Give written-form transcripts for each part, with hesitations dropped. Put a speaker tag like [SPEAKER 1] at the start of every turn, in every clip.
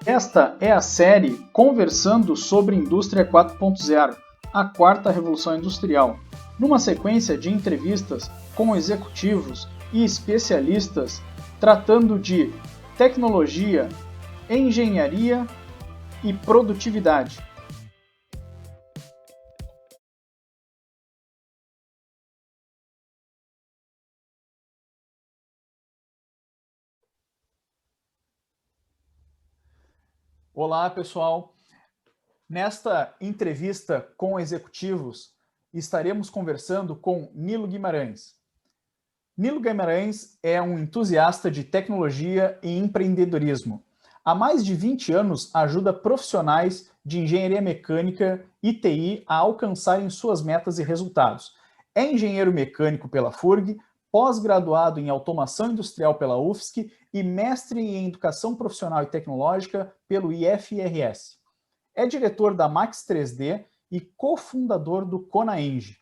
[SPEAKER 1] Esta é a série Conversando sobre Indústria 4.0, a quarta revolução industrial, numa sequência de entrevistas com executivos e especialistas tratando de tecnologia, engenharia e produtividade. Olá, pessoal! Nesta entrevista com executivos, estaremos conversando com Nilo Guimarães. Nilo Guimarães é um entusiasta de tecnologia e empreendedorismo. Há mais de 20 anos ajuda profissionais de engenharia mecânica e TI a alcançarem suas metas e resultados. É engenheiro mecânico pela FURG, pós-graduado em automação industrial pela UFSC e mestre em educação profissional e tecnológica pelo IFRS. É diretor da Max 3D e cofundador do Conaenge.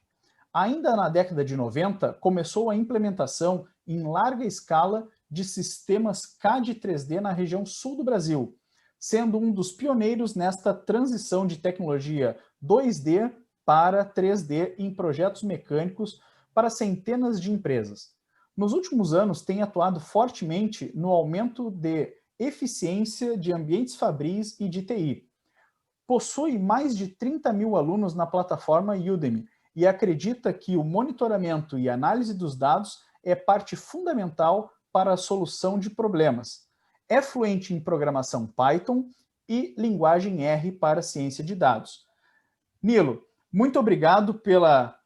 [SPEAKER 1] Ainda na década de 90, começou a implementação em larga escala de sistemas CAD 3D na região sul do Brasil, sendo um dos pioneiros nesta transição de tecnologia 2D para 3D em projetos mecânicos para centenas de empresas. Nos últimos anos, tem atuado fortemente no aumento de eficiência de ambientes fabris e de TI. Possui mais de 30 mil alunos na plataforma Udemy e acredita que o monitoramento e análise dos dados é parte fundamental para a solução de problemas. É fluente em programação Python e linguagem R para ciência de dados. Nilo, muito obrigado pela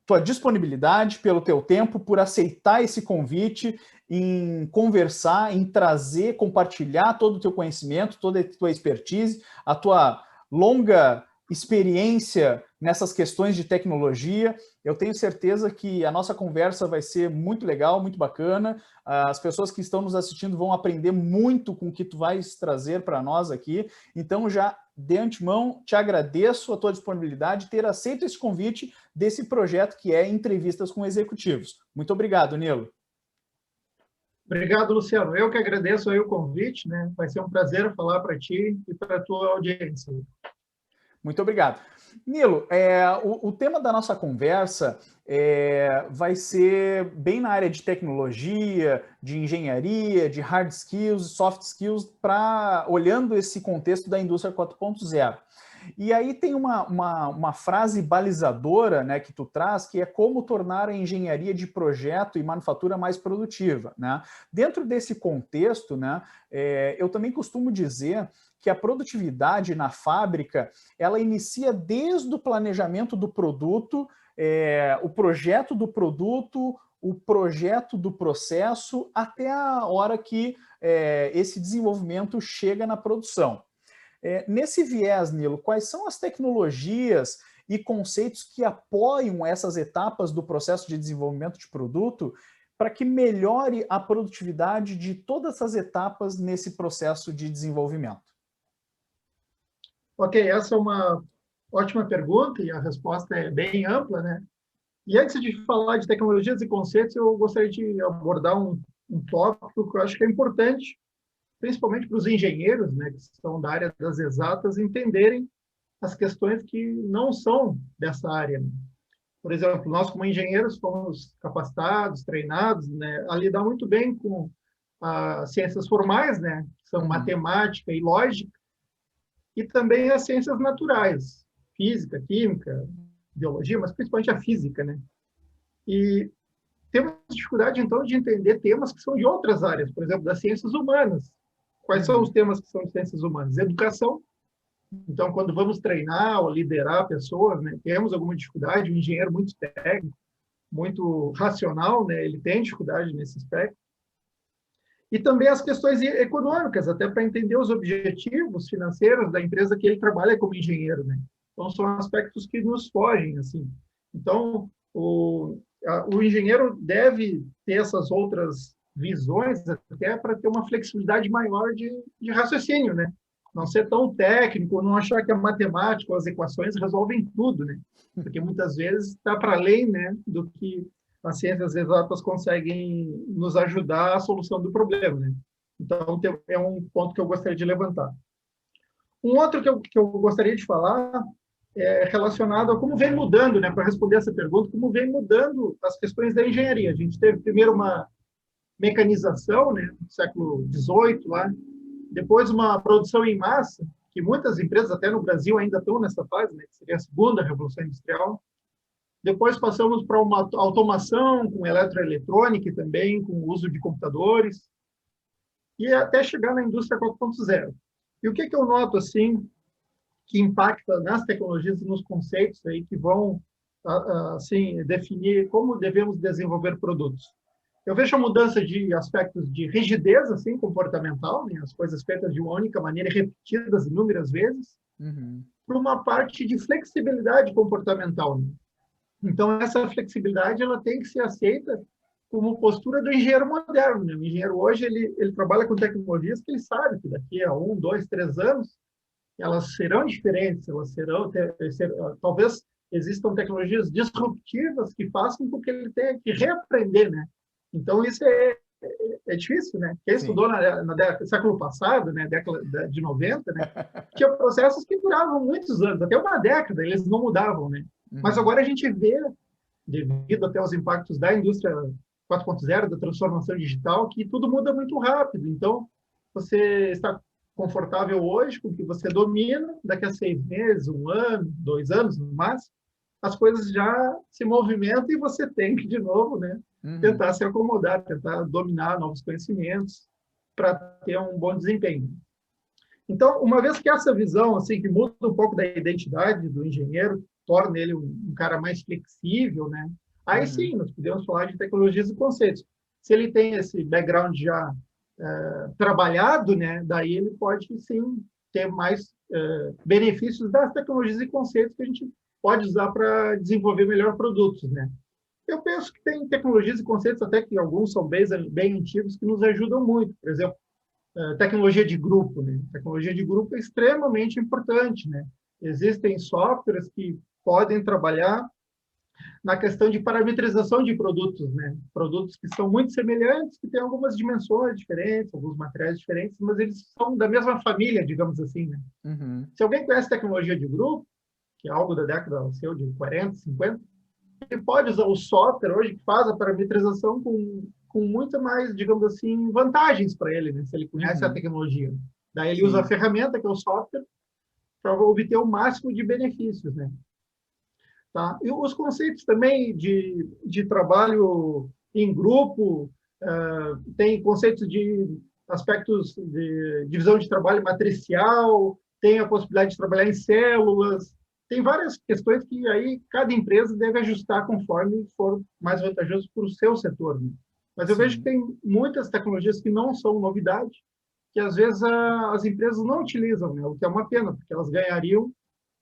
[SPEAKER 1] tua disponibilidade, pelo teu tempo, por aceitar esse convite em conversar, em trazer, compartilhar todo o teu conhecimento, toda a tua expertise, a tua longa experiência nessas questões de tecnologia. Eu tenho certeza que a nossa conversa vai ser muito legal, muito bacana. As pessoas que estão nos assistindo vão aprender muito com o que tu vais trazer para nós aqui. Então, já de antemão, te agradeço a tua disponibilidade, ter aceito esse convite desse projeto que é Entrevistas com Executivos. Muito obrigado, Nilo.
[SPEAKER 2] Obrigado, Luciano. Eu que agradeço aí o convite, né? Vai ser um prazer falar para ti e para a tua audiência.
[SPEAKER 1] Muito obrigado. Nilo, o tema da nossa conversa vai ser bem na área de tecnologia, de engenharia, de hard skills, soft skills, olhando esse contexto da indústria 4.0. E aí tem uma frase balizadora, né, que tu traz, que é como tornar a engenharia de projeto e manufatura mais produtiva, né? Dentro desse contexto, né, eu também costumo dizer que a produtividade na fábrica, ela inicia desde o planejamento do produto, o projeto do produto, o projeto do processo, até a hora que esse desenvolvimento chega na produção. Nesse viés, Nilo, quais são as tecnologias e conceitos que apoiam essas etapas do processo de desenvolvimento de produto para que melhore a produtividade de todas essas etapas nesse processo de desenvolvimento?
[SPEAKER 2] Ok, essa é uma ótima pergunta e a resposta é bem ampla, né? E antes de falar de tecnologias e conceitos, eu gostaria de abordar um tópico que eu acho que é importante, principalmente para os engenheiros, né, que estão da área das exatas, entenderem as questões que não são dessa área. Por exemplo, nós como engenheiros fomos capacitados, treinados, né, a lidar muito bem com as ciências formais, né, que são matemática e lógica, e também as ciências naturais, física, química, biologia, mas principalmente a física, né? E temos dificuldade, então, de entender temas que são de outras áreas, por exemplo, das ciências humanas. Quais são os temas que são de ciências humanas? Educação. Então, quando vamos treinar ou liderar pessoas, né, temos alguma dificuldade. Um engenheiro muito técnico, muito racional, né, ele tem dificuldade nesse aspecto. E também as questões econômicas, até para entender os objetivos financeiros da empresa que ele trabalha como engenheiro, né? Então, são aspectos que nos fogem, assim. Então, o engenheiro deve ter essas outras visões até para ter uma flexibilidade maior de raciocínio, né? Não ser tão técnico, não achar que a matemática ou as equações resolvem tudo, né? Porque muitas vezes está para além, né, do que as ciências exatas conseguem nos ajudar à solução do problema, né? Então, é um ponto que eu gostaria de levantar. Um outro que eu gostaria de falar é relacionado a como vem mudando, né, para responder essa pergunta, como vem mudando as questões da engenharia. A gente teve primeiro uma mecanização, né, no século XVIII, lá, depois uma produção em massa, que muitas empresas, até no Brasil, ainda estão nessa fase, né, que seria a segunda revolução industrial. Depois passamos para uma automação com eletroeletrônica e também com o uso de computadores, e até chegar na indústria 4.0. E o que eu noto, assim, que impacta nas tecnologias e nos conceitos aí que vão, assim, definir como devemos desenvolver produtos? Eu vejo a mudança de aspectos de rigidez, assim, comportamental, né? As coisas feitas de uma única maneira, repetidas inúmeras vezes, para uma parte de flexibilidade comportamental, né? Então, essa flexibilidade ela tem que ser aceita como postura do engenheiro moderno, né? O engenheiro hoje ele trabalha com tecnologias que ele sabe que daqui a 1, 2, 3 anos elas serão diferentes, elas serão talvez existam tecnologias disruptivas que façam com que ele tenha que reaprender, né? Então isso é difícil, né? Quem estudou no século passado, né, década de 90, né, tinha processos que duravam muitos anos, até uma década, eles não mudavam, né? Mas agora a gente vê, devido até aos impactos da indústria 4.0, da transformação digital, que tudo muda muito rápido. Então, você está confortável hoje com o que você domina, daqui a 6 meses, 1 ano, 2 anos, no máximo, as coisas já se movimentam e você tem que, de novo, né, tentar se acomodar, tentar dominar novos conhecimentos para ter um bom desempenho. Então, uma vez que essa visão, assim, que muda um pouco da identidade do engenheiro, torna ele um cara mais flexível, né? Aí sim, nós podemos falar de tecnologias e conceitos. Se ele tem esse background já trabalhado, né? Daí ele pode sim ter mais benefícios das tecnologias e conceitos que a gente pode usar para desenvolver melhor produtos, né? Eu penso que tem tecnologias e conceitos até que alguns são bem antigos que nos ajudam muito. Por exemplo, tecnologia de grupo, né? Tecnologia de grupo é extremamente importante, né? Existem softwares que podem trabalhar na questão de parametrização de produtos, né? Produtos que são muito semelhantes, que têm algumas dimensões diferentes, alguns materiais diferentes, mas eles são da mesma família, digamos assim, né? Se alguém conhece tecnologia de grupo, que é algo da década de 40, 50, ele pode usar o software hoje que faz a parametrização com muito mais, digamos assim, vantagens para ele, né? Se ele conhece a tecnologia. Daí ele usa a ferramenta, que é o software, para obter o máximo de benefícios, né? Tá? E os conceitos também de trabalho em grupo, tem conceitos de aspectos de divisão de trabalho matricial, tem a possibilidade de trabalhar em células, tem várias questões que aí cada empresa deve ajustar conforme for mais vantajoso para o seu setor, né? Mas eu vejo que tem muitas tecnologias que não são novidade, que às vezes as empresas não utilizam, né? O que é uma pena, porque elas ganhariam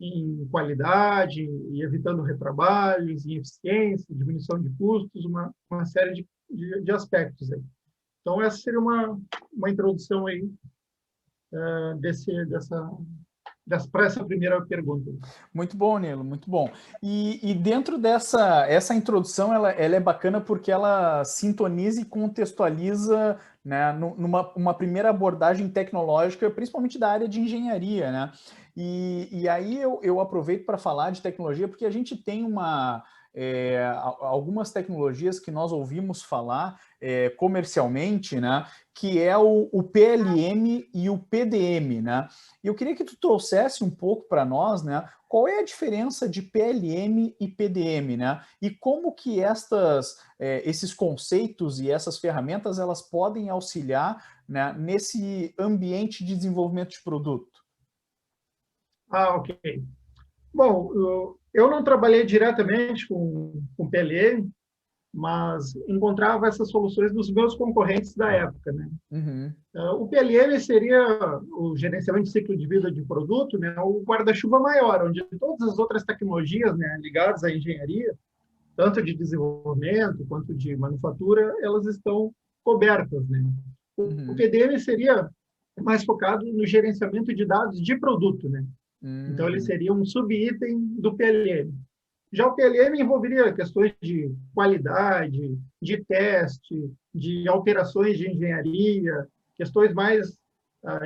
[SPEAKER 2] em qualidade, e evitando retrabalhos, em eficiência, diminuição de custos, uma série de aspectos aí. Então, essa seria uma introdução aí para essa primeira pergunta.
[SPEAKER 1] Muito bom, Nilo, muito bom. E dentro essa introdução, ela é bacana porque ela sintoniza e contextualiza, né, numa primeira abordagem tecnológica, principalmente da área de engenharia, né? E aí eu aproveito para falar de tecnologia, porque a gente tem algumas tecnologias que nós ouvimos falar comercialmente, né, que é o PLM e o PDM, né? E eu queria que tu trouxesse um pouco para nós, né, qual é a diferença de PLM e PDM, né? E como que esses conceitos e essas ferramentas elas podem auxiliar, né, nesse ambiente de desenvolvimento de produto?
[SPEAKER 2] Ok. Bom, eu não trabalhei diretamente com PLM, mas encontrava essas soluções dos meus concorrentes da época, né? O PLM seria o gerenciamento de ciclo de vida de produto, né? O guarda-chuva maior, onde todas as outras tecnologias, né, ligadas à engenharia, tanto de desenvolvimento quanto de manufatura, elas estão cobertas, né? O PDM seria mais focado no gerenciamento de dados de produto, né? Então, ele seria um subitem do PLM. Já o PLM envolveria questões de qualidade, de teste, de alterações de engenharia, questões mais,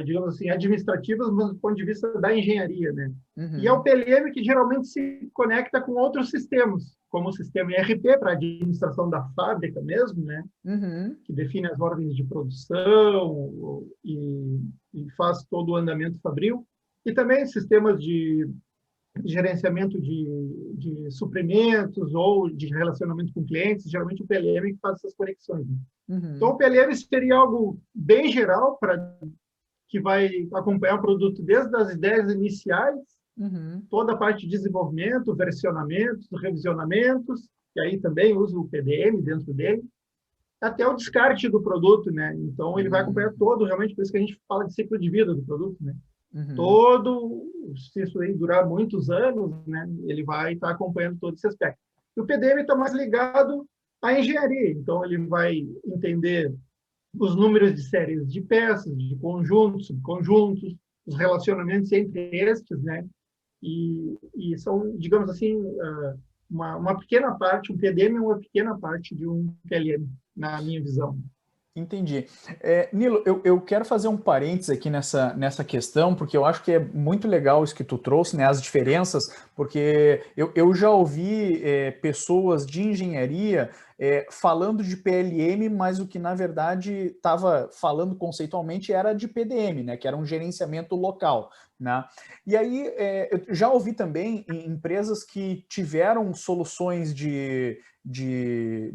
[SPEAKER 2] digamos assim, administrativas, mas do ponto de vista da engenharia, né?
[SPEAKER 1] Uhum.
[SPEAKER 2] E é o PLM que geralmente se conecta com outros sistemas, como o sistema ERP para administração da fábrica mesmo, né?
[SPEAKER 1] Uhum.
[SPEAKER 2] Que define as ordens de produção e faz todo o andamento fabril. E também sistemas de gerenciamento de suprimentos ou de relacionamento com clientes, geralmente o PLM que faz essas conexões. Né?
[SPEAKER 1] Uhum.
[SPEAKER 2] Então, o PLM seria algo bem geral para que vai acompanhar o produto desde as ideias iniciais, toda a parte de desenvolvimento, versionamentos, revisionamentos, e aí também usa o PDM dentro dele, até o descarte do produto, né? Então, ele vai acompanhar todo, realmente, por isso que a gente fala de ciclo de vida do produto, né? Todo, se isso aí durar muitos anos, né, ele vai estar acompanhando todo esse aspecto. E o PDM está mais ligado à engenharia, então ele vai entender os números de séries de peças, de conjuntos, subconjuntos, os relacionamentos entre estes, né, e são, digamos assim, uma pequena parte, um PDM é uma pequena parte de um PLM, na minha visão.
[SPEAKER 1] Entendi. Nilo, eu quero fazer um parênteses aqui nessa questão, porque eu acho que é muito legal isso que tu trouxe, né, as diferenças, porque eu já ouvi pessoas de engenharia falando de PLM, mas o que na verdade estava falando conceitualmente era de PDM, né, que era um gerenciamento local. Né? E aí eu já ouvi também em empresas que tiveram soluções de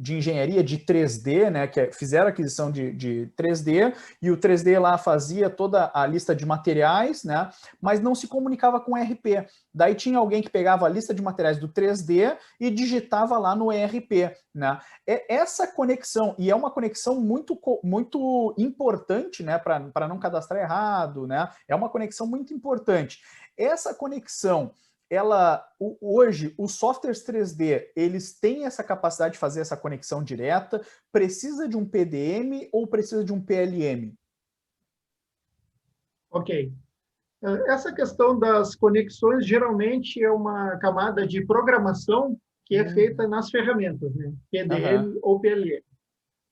[SPEAKER 1] engenharia de 3D, né, que fizeram aquisição de 3D, e o 3D lá fazia toda a lista de materiais, né, mas não se comunicava com o ERP. Daí tinha alguém que pegava a lista de materiais do 3D e digitava lá no ERP. Né? Essa conexão, e é uma conexão muito, muito importante, né, para não cadastrar errado, né? É uma conexão muito importante. Essa conexão, hoje, os softwares 3D, eles têm essa capacidade de fazer essa conexão direta? Precisa de um PDM ou precisa de um PLM?
[SPEAKER 2] Ok. Essa questão das conexões geralmente é uma camada de programação que é feita nas ferramentas, né? PDM ou PLM.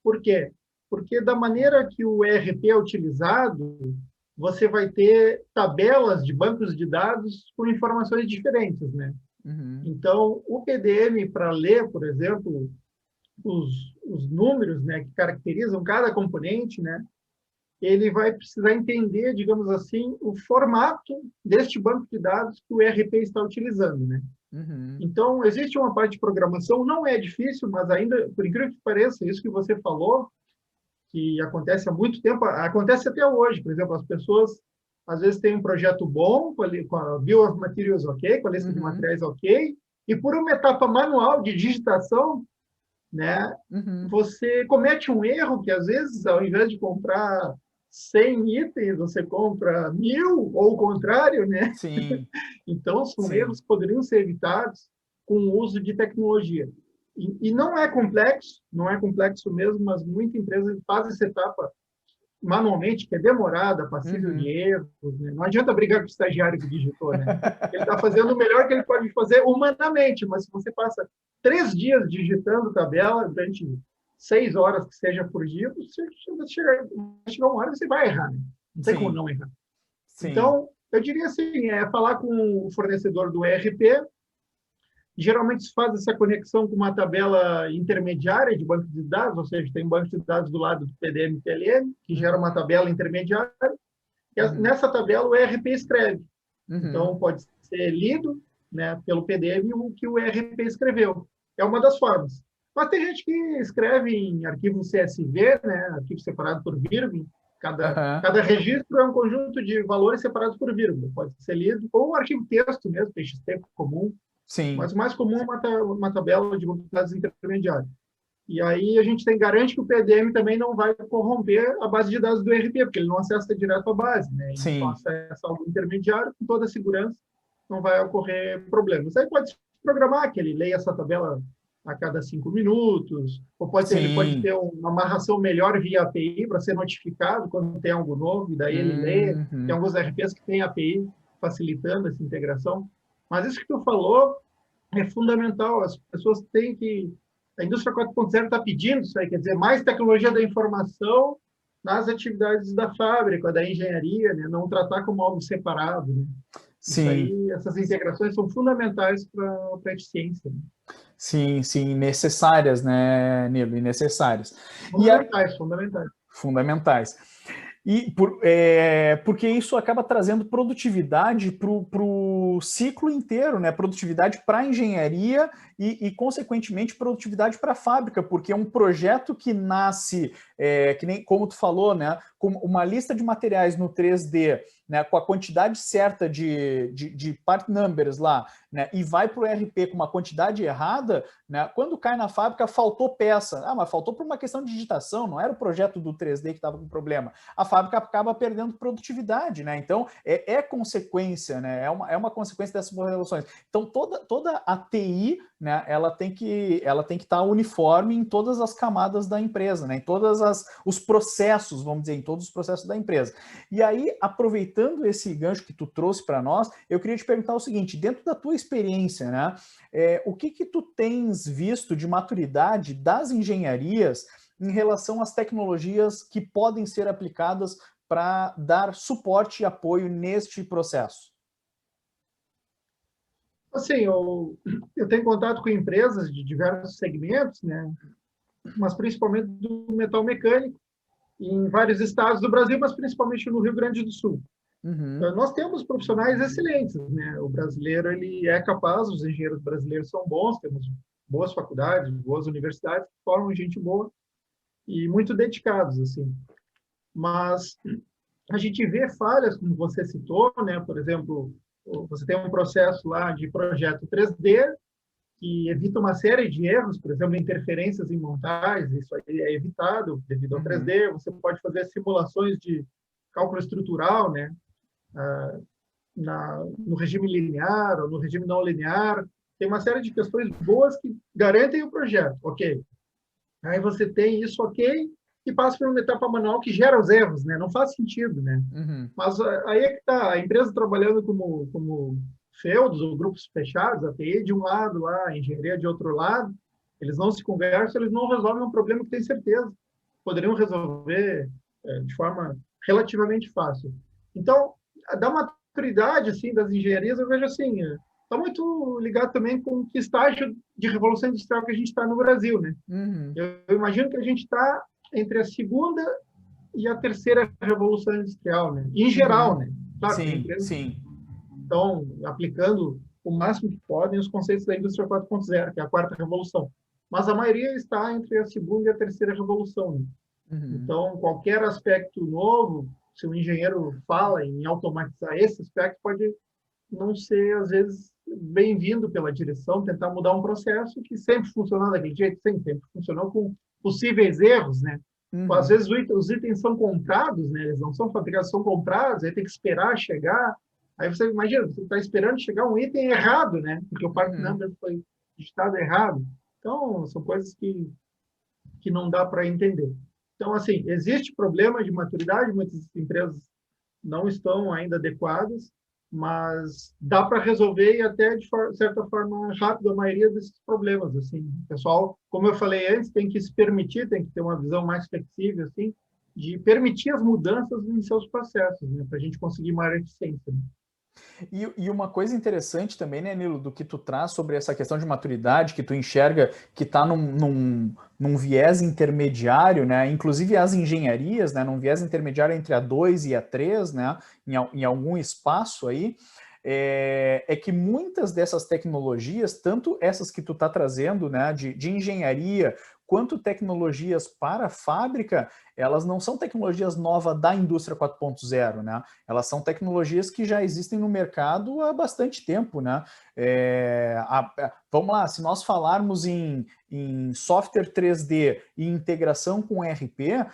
[SPEAKER 2] Por quê? Porque da maneira que o ERP é utilizado, você vai ter tabelas de bancos de dados com informações diferentes, né? Então, o PDM, para ler, por exemplo, os números, né, que caracterizam cada componente, né, ele vai precisar entender, digamos assim, o formato deste banco de dados que o ERP está utilizando, né? Então, existe uma parte de programação, não é difícil, mas ainda, por incrível que pareça, isso que você falou, que acontece há muito tempo, acontece até hoje. Por exemplo, as pessoas, às vezes, têm um projeto bom, com a Bill of Materials ok, com a lista de materiais ok, e por uma etapa manual de digitação, né, você comete um erro que, às vezes, ao invés de comprar 100 itens, você compra 1000, ou o contrário, né?
[SPEAKER 1] Sim.
[SPEAKER 2] Então, são erros que poderiam ser evitados com o uso de tecnologia. E não é complexo mesmo, mas muita empresa faz essa etapa manualmente, que é demorada, passível de erros. Né? Não adianta brigar com o estagiário que digitou, né? Ele está fazendo o melhor que ele pode fazer humanamente, mas se você passa 3 dias digitando tabela durante 6 horas que seja por dia, você chegar uma hora você vai errar, né? Não tem como não errar. Então, eu diria assim, falar com o fornecedor do ERP. Geralmente se faz essa conexão com uma tabela intermediária de banco de dados, ou seja, tem um banco de dados do lado do PDM e PLM, que gera uma tabela intermediária, e nessa tabela o ERP escreve. Então, pode ser lido, né, pelo PDM o que o ERP escreveu. É uma das formas. Mas tem gente que escreve em arquivo CSV, né, arquivo separado por vírgula. Cada registro é um conjunto de valores separados por vírgula. Pode ser lido, ou arquivo texto mesmo, TXT comum.
[SPEAKER 1] Sim.
[SPEAKER 2] Mas o mais comum é uma tabela de dados intermediários. E aí a gente garante que o PDM também não vai corromper a base de dados do ERP, porque ele não acessa direto a base, né? Ele só acessa algo intermediário, com toda a segurança, não vai ocorrer problemas. Aí pode programar que ele leia essa tabela a cada 5 minutos, ou ele pode ter uma amarração melhor via API para ser notificado quando tem algo novo, e daí ele lê. Tem alguns ERPs que têm API facilitando essa integração. Mas isso que tu falou é fundamental. As pessoas têm que... A indústria 4.0 está pedindo isso aí, quer dizer, mais tecnologia da informação nas atividades da fábrica, da engenharia, né? Não tratar como algo separado, né? Isso
[SPEAKER 1] Sim,
[SPEAKER 2] aí, essas integrações são fundamentais para a eficiência, né?
[SPEAKER 1] sim, sim, necessárias, né, Nilo? E necessárias. E a,
[SPEAKER 2] Fundamentais, fundamentais.
[SPEAKER 1] fundamentais. Porque isso acaba trazendo produtividade para o ciclo inteiro, né? Produtividade para a engenharia consequentemente, produtividade para a fábrica, porque é um projeto que nasce, que nem como tu falou, né? Com uma lista de materiais no 3D, né? Com a quantidade certa de part numbers lá, né? E vai para o ERP com uma quantidade errada, né? Quando cai na fábrica, faltou peça. Ah, mas faltou por uma questão de digitação, não era o projeto do 3D que estava com problema. A fábrica acaba perdendo produtividade, né? Então, é consequência, né? É uma consequência dessas relações. Então, toda a TI, né, ela tem que estar uniforme em todas as camadas da empresa, né? Em todos os processos, vamos dizer, em todos os processos da empresa. E aí, aproveitando esse gancho que tu trouxe para nós, eu queria te perguntar o seguinte, dentro da tua experiência, né? O que tu tens visto de maturidade das engenharias em relação às tecnologias que podem ser aplicadas para dar suporte e apoio neste processo?
[SPEAKER 2] Assim, eu tenho contato com empresas de diversos segmentos, né? Mas principalmente do metal mecânico, em vários estados do Brasil, mas principalmente no Rio Grande do Sul.
[SPEAKER 1] Uhum.
[SPEAKER 2] Nós temos profissionais excelentes, né? O brasileiro ele é capaz, os engenheiros brasileiros são bons, temos boas faculdades, boas universidades que formam gente boa e muito dedicados, assim. Mas a gente vê falhas, como você citou, né? Por exemplo, você tem um processo lá de projeto 3D que evita uma série de erros, por exemplo, interferências em montagens, isso aí é evitado devido ao
[SPEAKER 1] Uhum.
[SPEAKER 2] 3D. Você pode fazer simulações de cálculo estrutural, né? No regime linear ou no regime não linear. Tem uma série de questões boas que garantem o projeto, ok? Aí você tem isso, ok, e passa por uma etapa manual que gera os erros, né? Não faz sentido, né?
[SPEAKER 1] Uhum.
[SPEAKER 2] Mas aí é que está, a empresa trabalhando como feudos ou grupos fechados, a TI de um lado lá, a engenharia de outro lado, eles não se conversam, eles não resolvem um problema que tem certeza poderiam resolver de forma relativamente fácil. Então, da maturidade assim das engenharias, eu vejo assim, está muito ligado também com que estágio de revolução industrial que a gente está no Brasil, né?
[SPEAKER 1] Uhum.
[SPEAKER 2] Eu imagino que a gente está entre a segunda e a terceira revolução industrial, né? Em geral,
[SPEAKER 1] Uhum.
[SPEAKER 2] né? Claro, tem
[SPEAKER 1] Sim,
[SPEAKER 2] empresas que
[SPEAKER 1] sim.
[SPEAKER 2] estão aplicando o máximo que podem os conceitos da indústria 4.0, que é a quarta revolução. Mas a maioria está entre a segunda e a terceira revolução, né?
[SPEAKER 1] Uhum.
[SPEAKER 2] Então, qualquer aspecto novo, se o engenheiro fala em automatizar esse aspecto, pode não ser, às vezes, bem-vindo pela direção, tentar mudar um processo que sempre funcionou daquele jeito, sempre funcionou com possíveis erros, né? Às
[SPEAKER 1] Uhum.
[SPEAKER 2] vezes os itens são comprados, né? Eles não são fabricados, são comprados, aí tem que esperar chegar. Aí você imagina, você está esperando chegar um item errado, né? Porque o part
[SPEAKER 1] Uhum.
[SPEAKER 2] number foi digitado errado. Então, são coisas que não dá para entender. Então, assim, existe problema de maturidade, muitas empresas não estão ainda adequadas, mas dá para resolver e até de certa forma rápido a maioria desses problemas, assim. O pessoal, como eu falei antes, tem que se permitir, tem que ter uma visão mais flexível, assim, de permitir as mudanças em seus processos, né, para a gente conseguir maior eficiência. Né?
[SPEAKER 1] E uma coisa interessante também, né, Nilo, do que tu traz sobre essa questão de maturidade, que tu enxerga que está num viés intermediário, né, inclusive as engenharias, né, num viés intermediário entre a 2 e a 3, né, em algum espaço aí, que muitas dessas tecnologias, tanto essas que tu está trazendo, né, de engenharia, quanto tecnologias para a fábrica, elas não são tecnologias novas da indústria 4.0, né? Elas são tecnologias que já existem no mercado há bastante tempo, né? Vamos lá, se nós falarmos em software 3D e integração com ERP,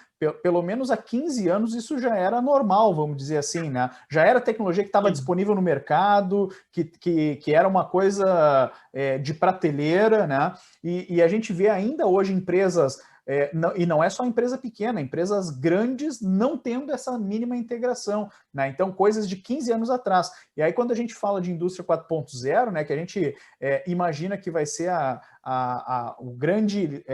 [SPEAKER 1] pelo menos há 15 anos isso já era normal, vamos dizer assim, né? Já era tecnologia que estava
[SPEAKER 2] Sim.
[SPEAKER 1] disponível no mercado, que era uma coisa de prateleira, né? E a gente vê ainda hoje empresas e não é só empresa pequena, empresas grandes não tendo essa mínima integração, né? Então, coisas de 15 anos atrás. E aí, quando a gente fala de indústria 4.0, né, que a gente imagina que vai ser o grande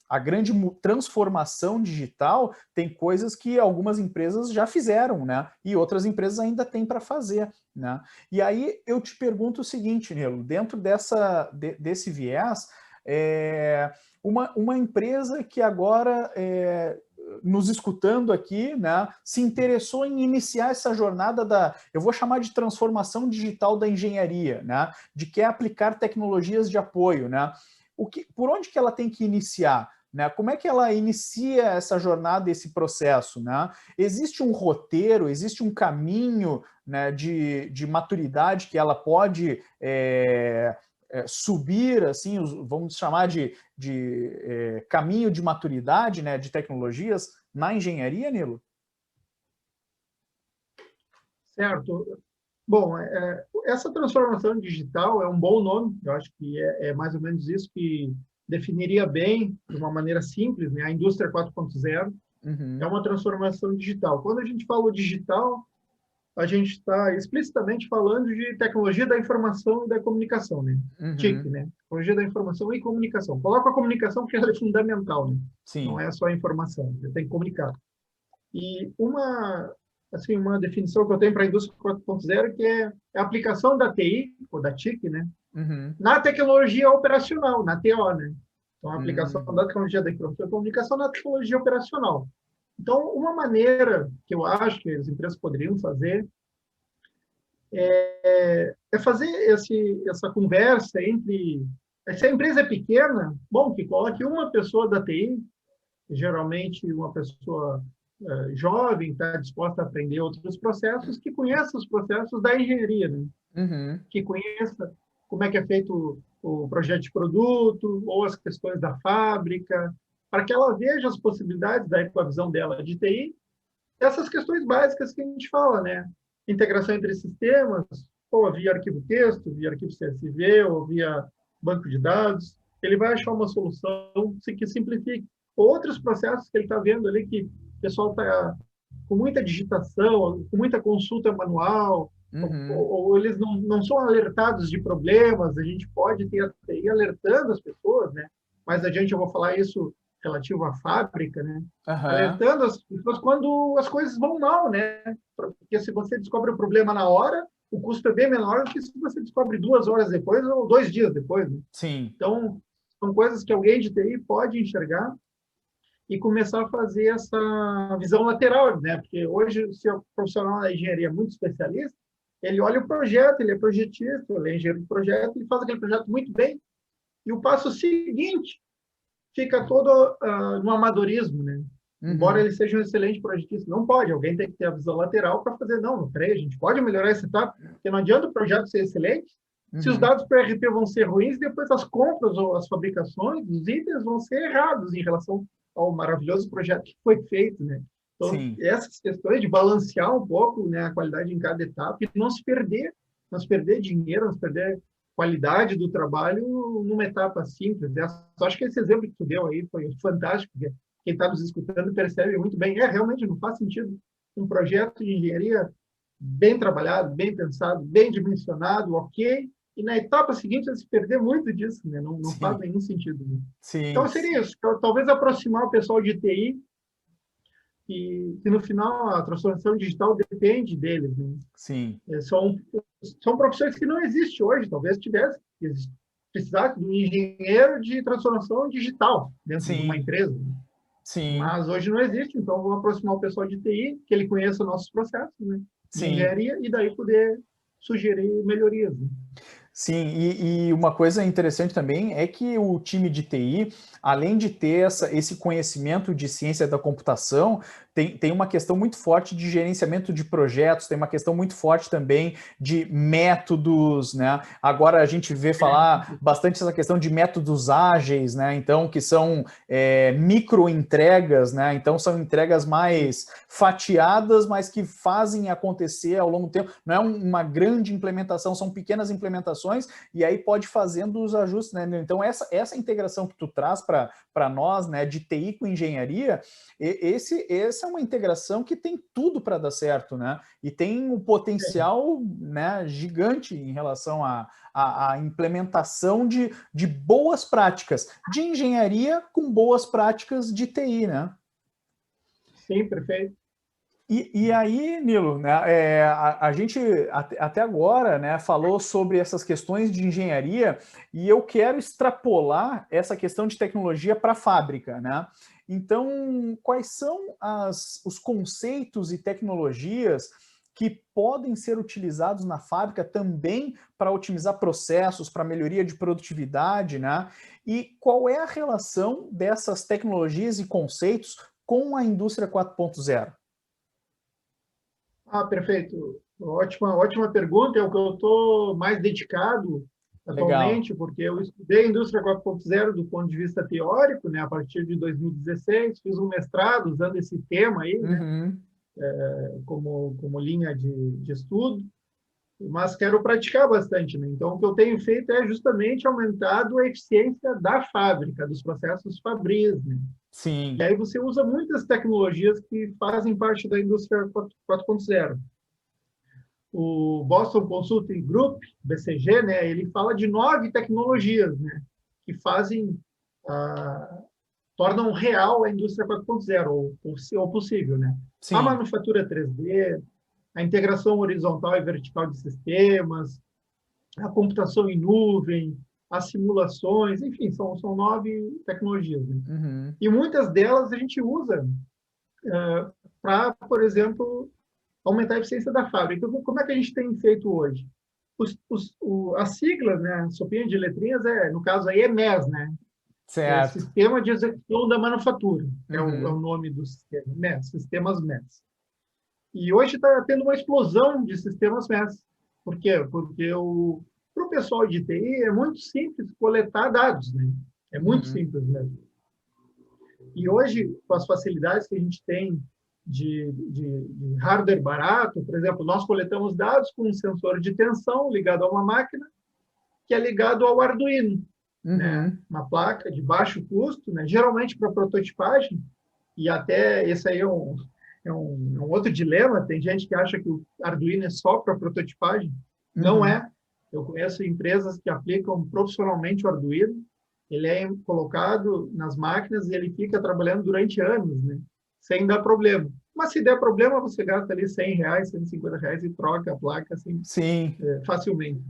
[SPEAKER 1] a grande transformação digital tem coisas que algumas empresas já fizeram, né? E outras empresas ainda têm para fazer, né? E aí eu te pergunto o seguinte, Nilo, dentro desse viés, uma empresa que agora, nos escutando aqui, né, se interessou em iniciar essa jornada eu vou chamar de transformação digital da engenharia, né, de quer aplicar tecnologias de apoio, né? Por onde que ela tem que iniciar? Né? Como é que ela inicia essa jornada, esse processo? Né? Existe um roteiro, existe um caminho, né, de maturidade que ela pode subir, assim, vamos chamar de caminho de maturidade, né, de tecnologias na engenharia, Nilo?
[SPEAKER 2] Certo. Bom, essa transformação digital é um bom nome, eu acho que é mais ou menos isso que definiria bem, de uma maneira simples, né? A indústria 4.0 é uma transformação digital. Quando a gente fala digital, a gente está explicitamente falando de tecnologia da informação e da comunicação, né? TIC, né? Tecnologia da informação e comunicação. Coloca a comunicação porque ela é fundamental, né?
[SPEAKER 1] Sim.
[SPEAKER 2] Não é só a informação, você tem que comunicar. E uma definição que eu tenho para a indústria 4.0 que é a aplicação da TI, ou da TIC, né? Na tecnologia operacional, na TO, né? Então, a aplicação da tecnologia da informação e comunicação na tecnologia operacional. Então, uma maneira que eu acho que as empresas poderiam fazer é fazer essa conversa entre... Se a empresa é pequena, bom, que coloque uma pessoa da TI, geralmente uma pessoa jovem, está disposta a aprender outros processos, que conheça os processos da engenharia, né? Que conheça como é que é feito o projeto de produto, ou as questões da fábrica, para que ela veja as possibilidades, daí com a visão dela de TI, essas questões básicas que a gente fala, né? Integração entre sistemas, ou via arquivo texto, via arquivo CSV, ou via banco de dados. Ele vai achar uma solução que simplifique outros processos que ele está vendo ali, que o pessoal está com muita digitação, com muita consulta manual, ou eles não são alertados de problemas. A gente pode ter a TI alertando as pessoas, né? Mais adiante eu vou falar isso relativo à fábrica, né? Alertando as pessoas quando as coisas vão mal, né? Porque se você descobre o problema na hora, o custo é bem menor do que se você descobre 2 horas depois ou 2 dias depois, né?
[SPEAKER 1] Sim.
[SPEAKER 2] Então, são coisas que alguém de TI pode enxergar e começar a fazer essa visão lateral, né? Porque hoje, se o profissional da engenharia é muito especialista, ele olha o projeto, ele é projetista, ele é engenheiro de projeto, ele faz aquele projeto muito bem, e o passo seguinte fica todo no amadorismo, né? Embora ele seja um excelente projetista, não pode, alguém tem que ter a visão lateral para fazer, não, peraí, a gente pode melhorar essa etapa, porque não adianta o projeto ser excelente, se os dados para o RP vão ser ruins, depois as compras ou as fabricações dos itens vão ser errados em relação ao maravilhoso projeto que foi feito, né? Então, essas questões de balancear um pouco, né, a qualidade em cada etapa e não se perder dinheiro, não se perder qualidade do trabalho numa etapa simples. Eu acho que esse exemplo que tu deu aí foi fantástico, porque quem está nos escutando percebe muito bem. Realmente não faz sentido um projeto de engenharia bem trabalhado, bem pensado, bem dimensionado, ok, e na etapa seguinte se perder muito disso, né? Não faz nenhum sentido. Né? Então seria isso, talvez aproximar o pessoal de TI, que no final a transformação digital depende deles. Né?
[SPEAKER 1] Sim.
[SPEAKER 2] São profissões que não existem hoje, talvez tivesse, precisasse de um engenheiro de transformação digital dentro de uma empresa. Sim. Mas hoje não existe, então vamos aproximar o pessoal de TI, que ele conheça nossos processos, né? De engenharia, e daí poder sugerir melhorias. Né?
[SPEAKER 1] Sim, e uma coisa interessante também é que o time de TI, além de ter esse conhecimento de ciência da computação, tem uma questão muito forte de gerenciamento de projetos, tem uma questão muito forte também de métodos, né? Agora a gente vê falar bastante essa questão de métodos ágeis, né? Então, que são micro entregas, né? Então, são entregas mais fatiadas, mas que fazem acontecer ao longo do tempo. Não é uma grande implementação, são pequenas implementações, e aí pode fazendo os ajustes, né? Então, essa integração que tu traz para nós, né, de TI com engenharia, esse é uma integração que tem tudo para dar certo, né? E tem um potencial, né, gigante em relação à implementação de boas práticas de engenharia com boas práticas de TI, né?
[SPEAKER 2] Sim, perfeito.
[SPEAKER 1] E aí, Nilo, né, a gente até agora, né, falou sobre essas questões de engenharia e eu quero extrapolar essa questão de tecnologia para a fábrica, né? Então, quais são os conceitos e tecnologias que podem ser utilizados na fábrica também para otimizar processos, para melhoria de produtividade, né? E qual é a relação dessas tecnologias e conceitos com a indústria 4.0?
[SPEAKER 2] Perfeito. Ótima pergunta. É o que eu estou mais dedicado
[SPEAKER 1] Legal.
[SPEAKER 2] atualmente, porque eu estudei indústria 4.0 do ponto de vista teórico, né, a partir de 2016, fiz um mestrado usando esse tema aí, né,
[SPEAKER 1] Uhum.
[SPEAKER 2] como linha de estudo, mas quero praticar bastante, né? Então, o que eu tenho feito é justamente aumentado a eficiência da fábrica, dos processos fabris, né? E
[SPEAKER 1] Sim.
[SPEAKER 2] aí você usa muitas tecnologias que fazem parte da indústria 4.0. O Boston Consulting Group, BCG, né, ele fala de 9 tecnologias, né, que tornam real a indústria 4.0, ou possível, né? A
[SPEAKER 1] Sim.
[SPEAKER 2] manufatura 3D, a integração horizontal e vertical de sistemas, a computação em nuvem, as simulações, enfim, são 9 tecnologias, né?
[SPEAKER 1] Uhum.
[SPEAKER 2] E muitas delas a gente usa para, por exemplo, aumentar a eficiência da fábrica. Então, como é que a gente tem feito hoje? As siglas, né, a sopinha de letrinhas, no caso aí é MES, né? É
[SPEAKER 1] Certo.
[SPEAKER 2] Sistema de Execução da Manufatura, é o
[SPEAKER 1] Uhum.
[SPEAKER 2] nome do sistema, MES, sistemas MES. E hoje está tendo uma explosão de sistemas MES. Por quê? Porque para o pessoal de TI é muito simples coletar dados, né? É muito
[SPEAKER 1] Uhum.
[SPEAKER 2] simples mesmo. E hoje, com as facilidades que a gente tem de hardware barato, por exemplo, nós coletamos dados com um sensor de tensão ligado a uma máquina que é ligado ao Arduino, né?
[SPEAKER 1] Uhum.
[SPEAKER 2] Uma placa de baixo custo, né? Geralmente para prototipagem, e até esse aí é um outro dilema. Tem gente que acha que o Arduino é só para prototipagem. Não
[SPEAKER 1] Uhum.
[SPEAKER 2] é. Eu conheço empresas que aplicam profissionalmente o Arduino. Ele é colocado nas máquinas e ele fica trabalhando durante anos, né? Sem dar problema. Mas se der problema, você gasta ali R$ 100, R$ 150 e troca a placa assim,
[SPEAKER 1] Sim.
[SPEAKER 2] facilmente.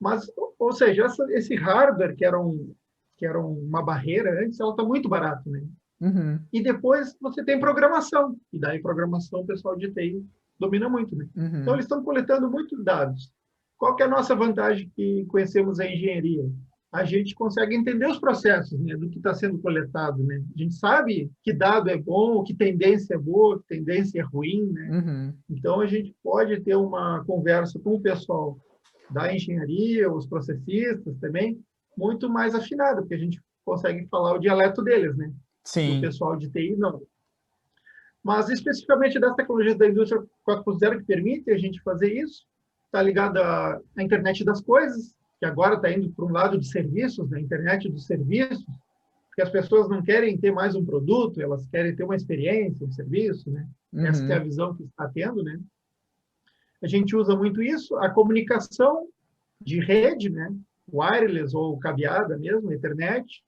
[SPEAKER 2] Mas, ou seja, esse hardware que era uma barreira antes, ela está muito barato, né?
[SPEAKER 1] Uhum.
[SPEAKER 2] E depois você tem programação. E daí programação o pessoal de TI domina muito, né? Então
[SPEAKER 1] Uhum.
[SPEAKER 2] eles estão coletando muitos dados. Qual que é a nossa vantagem que conhecemos a engenharia? A gente consegue entender os processos, né, do que está sendo coletado, né? A gente sabe que dado é bom, que tendência é boa, que tendência é ruim, né?
[SPEAKER 1] Uhum.
[SPEAKER 2] Então a gente pode ter uma conversa com o pessoal da engenharia, os processistas também, muito mais afinada, porque a gente consegue falar o dialeto deles, né? Do
[SPEAKER 1] Sim.
[SPEAKER 2] pessoal de TI, não. Mas, especificamente das tecnologias da indústria 4.0 que permitem a gente fazer isso, está ligado à internet das coisas, que agora está indo para um lado de serviços, na internet dos serviços, porque as pessoas não querem ter mais um produto, elas querem ter uma experiência, um serviço, né? Essa que é a
[SPEAKER 1] Uhum.
[SPEAKER 2] visão que está tendo, né? A gente usa muito isso, a comunicação de rede, né? Wireless ou cabeada mesmo, internet,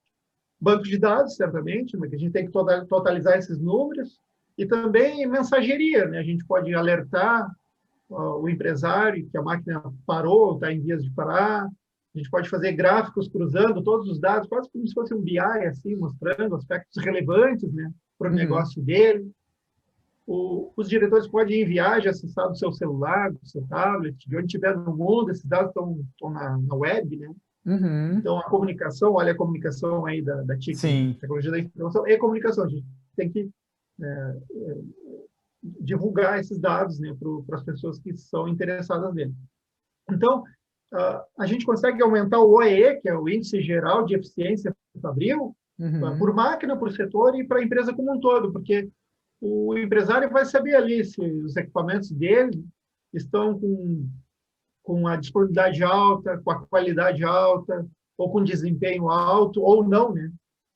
[SPEAKER 2] banco de dados, certamente, né, que a gente tem que totalizar esses números, e também mensageria, né? A gente pode alertar o empresário que a máquina parou, está em vias de parar. A gente pode fazer gráficos cruzando todos os dados, quase como se fosse um BI, assim, mostrando aspectos relevantes, né, para o
[SPEAKER 1] Uhum.
[SPEAKER 2] negócio dele. Os diretores podem ir em viagem, acessar do seu celular, do seu tablet, de onde estiver no mundo. Esses dados estão na web, né?
[SPEAKER 1] Uhum.
[SPEAKER 2] Então, a comunicação, olha a comunicação aí da TIC, né?
[SPEAKER 1] Sim.
[SPEAKER 2] Tecnologia da informação e comunicação. A gente tem que divulgar esses dados, né, para as pessoas que são interessadas nele. Então, a gente consegue aumentar o OEE, que é o Índice Geral de Eficiência Fabril, por
[SPEAKER 1] Uhum.
[SPEAKER 2] máquina, por setor e para a empresa como um todo, porque o empresário vai saber ali se os equipamentos dele estão com a disponibilidade alta, com a qualidade alta, ou com desempenho alto, ou não, né?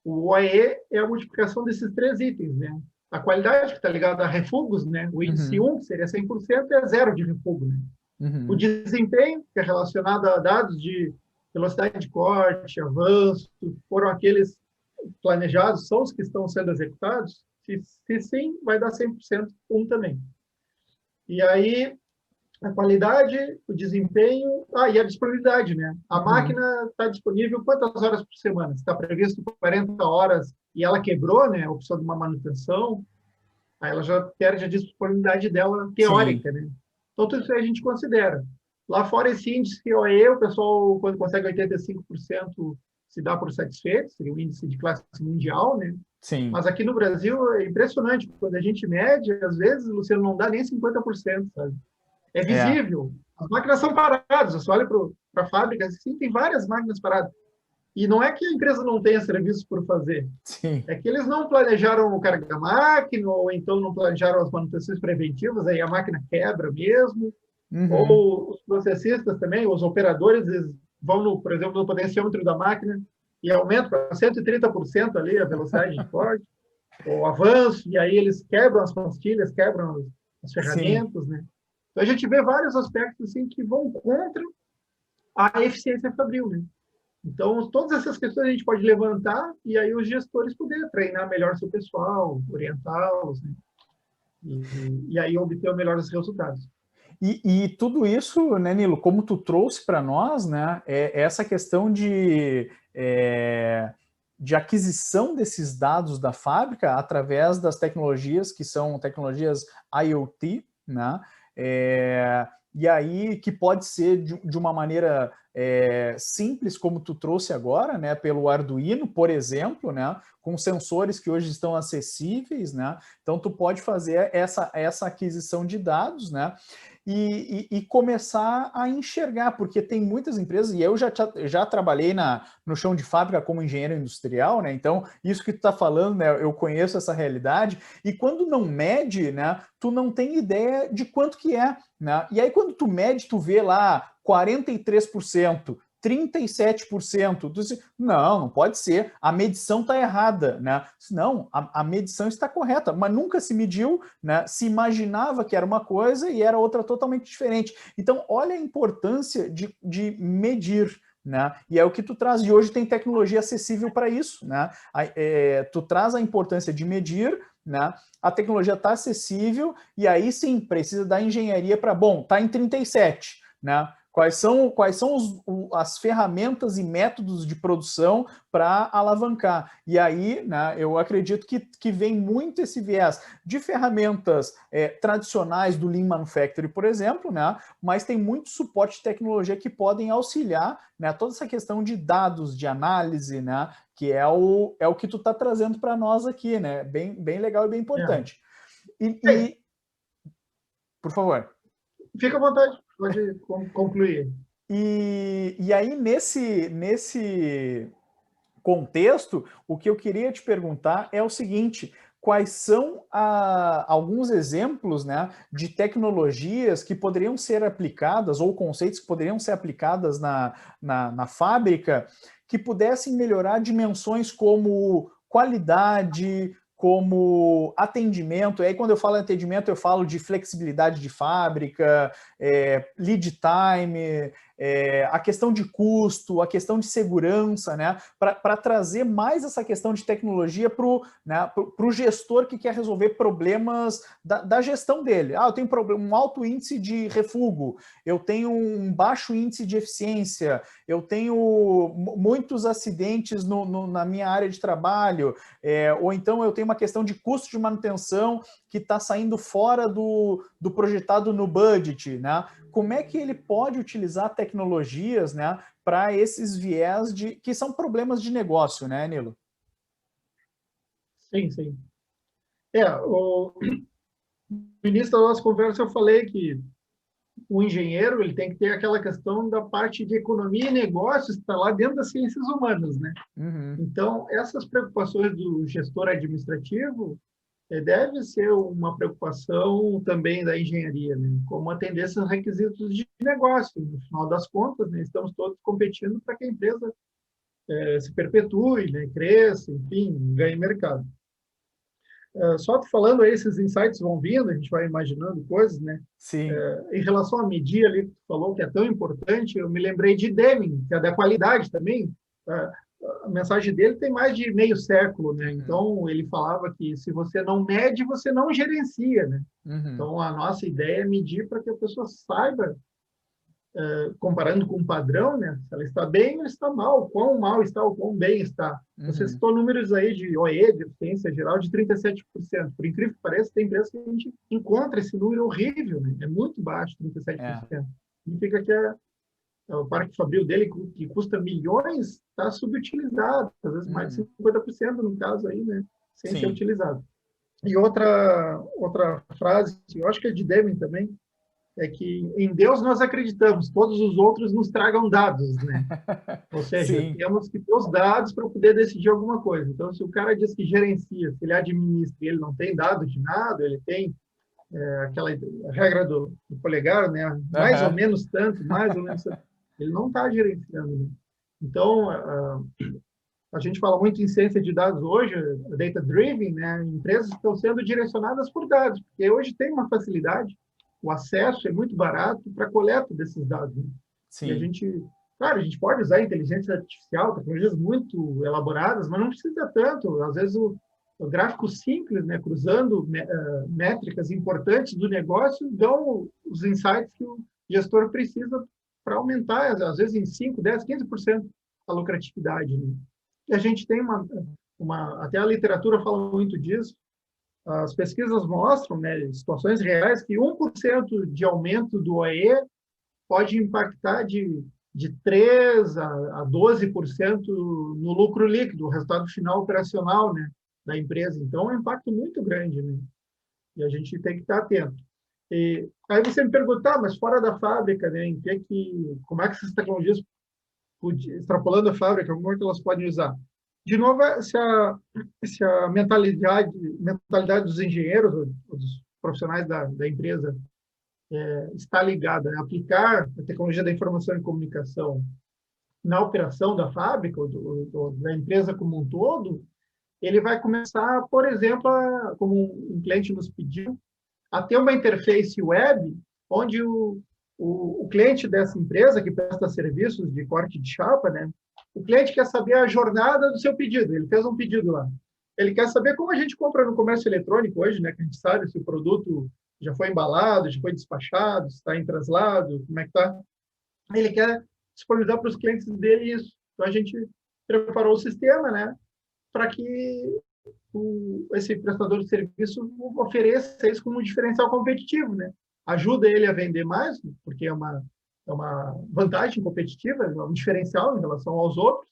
[SPEAKER 2] O OEE é a multiplicação desses 3 itens, né? A qualidade, que está ligada a refugos, né? O índice
[SPEAKER 1] Uhum.
[SPEAKER 2] 1, que seria 100%, é zero de refugo, né? O
[SPEAKER 1] Uhum.
[SPEAKER 2] desempenho, que é relacionado a dados de velocidade de corte, avanço, foram aqueles planejados, são os que estão sendo executados? Se sim, vai dar 100% um também. E aí, a qualidade, o desempenho, e a disponibilidade, né? A
[SPEAKER 1] Uhum.
[SPEAKER 2] máquina está disponível quantas horas por semana? Está previsto 40 horas e ela quebrou, né? A opção de uma manutenção, aí ela já perde a disponibilidade dela
[SPEAKER 1] Sim.
[SPEAKER 2] teórica, né? Então, tudo isso aí a gente considera. Lá fora, esse índice OE, o pessoal, quando consegue 85%, se dá por satisfeito, seria um índice de classe mundial, né?
[SPEAKER 1] Sim.
[SPEAKER 2] Mas aqui no Brasil é impressionante, quando a gente mede, às vezes, Luciano, não dá nem 50%, sabe? É
[SPEAKER 1] É.
[SPEAKER 2] visível. As máquinas são paradas, você olha para a fábrica, sim, tem várias máquinas paradas. E não é que a empresa não tenha serviços por fazer,
[SPEAKER 1] Sim.
[SPEAKER 2] é que eles não planejaram o carga da máquina, ou então não planejaram as manutenções preventivas, aí a máquina quebra mesmo,
[SPEAKER 1] Uhum.
[SPEAKER 2] ou os processistas também, os operadores, eles vão, por exemplo, no potenciômetro da máquina e aumentam para 130% ali a velocidade de corte, ou avanço, e aí eles quebram as pastilhas, quebram as
[SPEAKER 1] Sim.
[SPEAKER 2] ferramentas, né? Então a gente vê vários aspectos assim que vão contra a eficiência fabril, né? Então, todas essas questões a gente pode levantar e aí os gestores poderem treinar melhor seu pessoal, orientá-los, né? E aí obter os melhores resultados.
[SPEAKER 1] E tudo isso, né, Nilo, como tu trouxe para nós, né, é essa questão de aquisição desses dados da fábrica através das tecnologias que são tecnologias IoT, né, e aí que pode ser de uma maneira simples, como tu trouxe agora, né, pelo Arduino, por exemplo, né, com sensores que hoje estão acessíveis, né, então tu pode fazer essa aquisição de dados, né, e começar a enxergar, porque tem muitas empresas, e eu já trabalhei no chão de fábrica como engenheiro industrial, né? Então, isso que tu está falando, né? Eu conheço essa realidade, e quando não mede, né? Tu não tem ideia de quanto que é, né? E aí, quando tu mede, tu vê lá 43%. 37%. Não, não pode ser. A medição está errada, né? Não, a medição está correta, mas nunca se mediu, né? Se imaginava que era uma coisa e era outra totalmente diferente. Então, olha a importância de medir. Né? E é o que tu traz. E hoje tem tecnologia acessível para isso. Né? Tu traz a importância de medir, né? A tecnologia está acessível, e aí sim precisa da engenharia para, bom, está em 37, né? Quais são as ferramentas e métodos de produção para alavancar? E aí, né, eu acredito que vem muito esse viés de ferramentas tradicionais do Lean Manufacturing, por exemplo, né, mas tem muito suporte de tecnologia que podem auxiliar, né, toda essa questão de dados, de análise, né, que é o que tu está trazendo para nós aqui, né? Bem legal e bem
[SPEAKER 2] É.
[SPEAKER 1] importante.
[SPEAKER 2] É,
[SPEAKER 1] Por favor.
[SPEAKER 2] fica à vontade, pode concluir.
[SPEAKER 1] E aí, nesse contexto, o que eu queria te perguntar é o seguinte: quais são alguns exemplos, né, de tecnologias que poderiam ser aplicadas, ou conceitos que poderiam ser aplicadas na fábrica, que pudessem melhorar dimensões como qualidade, como atendimento? E aí, quando eu falo atendimento, eu falo de flexibilidade de fábrica, lead time, a questão de custo, a questão de segurança, né, para trazer mais essa questão de tecnologia para o, né, gestor que quer resolver problemas da gestão dele. Eu tenho um alto índice de refugo, eu tenho um baixo índice de eficiência, eu tenho muitos acidentes na minha área de trabalho, ou então eu tenho uma questão de custo de manutenção que está saindo fora do projetado no budget, né? Como é que ele pode utilizar tecnologias, né, para esses viés que são problemas de negócio, né, Nilo?
[SPEAKER 2] Sim, sim. No início da nossa conversa eu falei que o engenheiro ele tem que ter aquela questão da parte de economia e negócios, está lá dentro das ciências humanas, né?
[SPEAKER 1] Uhum.
[SPEAKER 2] Então, essas preocupações do gestor administrativo deve ser uma preocupação também da engenharia, né? Como atender esses requisitos de negócio. No final das contas, né, estamos todos competindo para que a empresa se perpetue, né, cresça, enfim, ganhe mercado. Só falando aí, esses insights vão vindo, a gente vai imaginando coisas, né?
[SPEAKER 1] Sim.
[SPEAKER 2] Em relação à medir ali, que tu falou que é tão importante, eu me lembrei de Deming, que é da qualidade também. A mensagem dele tem mais de meio século, né?
[SPEAKER 1] Uhum.
[SPEAKER 2] Então, ele falava que se você não mede, você não gerencia, né?
[SPEAKER 1] Uhum.
[SPEAKER 2] Então, a nossa ideia é medir para que a pessoa saiba, comparando com o padrão, né? Se ela está bem ou está mal, quão mal está ou quão bem está. Você
[SPEAKER 1] Uhum.
[SPEAKER 2] citou números aí de OE, de eficiência geral, de 37%. Por incrível que pareça, tem empresas que a gente encontra esse número horrível, né? É muito baixo,
[SPEAKER 1] É.
[SPEAKER 2] 37%. Significa que o parque fabril dele, que custa milhões, está subutilizado, às vezes mais de
[SPEAKER 1] Uhum.
[SPEAKER 2] 50% no caso aí, né? Sem ser
[SPEAKER 1] Sim.
[SPEAKER 2] utilizado. E outra frase, eu acho que é de Deming também, é que em Deus nós acreditamos, todos os outros nos tragam dados, né? Ou seja,
[SPEAKER 1] Sim.
[SPEAKER 2] temos que ter os dados para poder decidir alguma coisa. Então, se o cara diz que gerencia, se ele administra e ele não tem dado de nada, ele tem aquela regra do polegar, né? Mais ou
[SPEAKER 1] Aham.
[SPEAKER 2] menos tanto, mais ou menos tanto. Ele não está gerenciando. Né? Então, a gente fala muito em ciência de dados hoje, data-driven, né? Empresas estão sendo direcionadas por dados, porque hoje tem uma facilidade, o acesso é muito barato para a coleta desses dados. Né? E a
[SPEAKER 1] Sim.
[SPEAKER 2] gente, claro, a gente pode usar inteligência artificial, tecnologias muito elaboradas, mas não precisa tanto. Às vezes, o gráfico simples, né, cruzando métricas importantes do negócio, dão os insights que o gestor precisa para aumentar, às vezes, em 5, 10, 15% a lucratividade. Né? E a gente tem até a literatura fala muito disso, as pesquisas mostram, né, situações reais, que 1% de aumento do OE pode impactar de 3 a 12% no lucro líquido, o resultado final operacional, né, da empresa. Então, é um impacto muito grande, né? E a gente tem que estar atento. E aí você me perguntar, mas fora da fábrica, né, como é que essas tecnologias, extrapolando a fábrica, como é que elas podem usar? De novo, se a mentalidade dos engenheiros, dos profissionais da empresa, está ligada a aplicar a tecnologia da informação e comunicação na operação da fábrica, da empresa como um todo, ele vai começar, por exemplo, como um cliente nos pediu, a ter uma interface web onde o cliente dessa empresa que presta serviços de corte de chapa, né? O cliente quer saber a jornada do seu pedido. Ele fez um pedido lá. Ele quer saber como a gente compra no comércio eletrônico hoje, né? Que a gente sabe se o produto já foi embalado, já foi despachado, se está em traslado, como é que está. Ele quer disponibilizar para os clientes dele isso. Então, a gente preparou o sistema, né? Para que esse prestador de serviço ofereça isso como um diferencial competitivo, né? Ajuda ele a vender mais, porque é uma vantagem competitiva, é um diferencial em relação aos outros,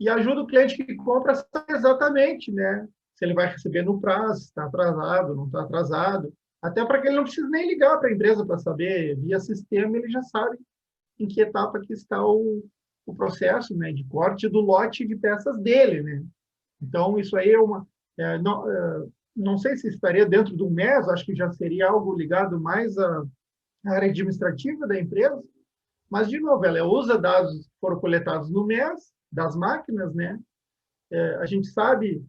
[SPEAKER 2] e ajuda o cliente que compra a saber exatamente, né? Se ele vai receber no prazo, se está atrasado, não está atrasado, até para que ele não precise nem ligar para a empresa para saber, via sistema, ele já sabe em que etapa que está o processo, né, de corte do lote de peças dele, né? Então, isso aí não sei se estaria dentro do MES, acho que já seria algo ligado mais à área administrativa da empresa, mas, de novo, ela usa dados que foram coletados no MES, das máquinas, né? A gente sabe,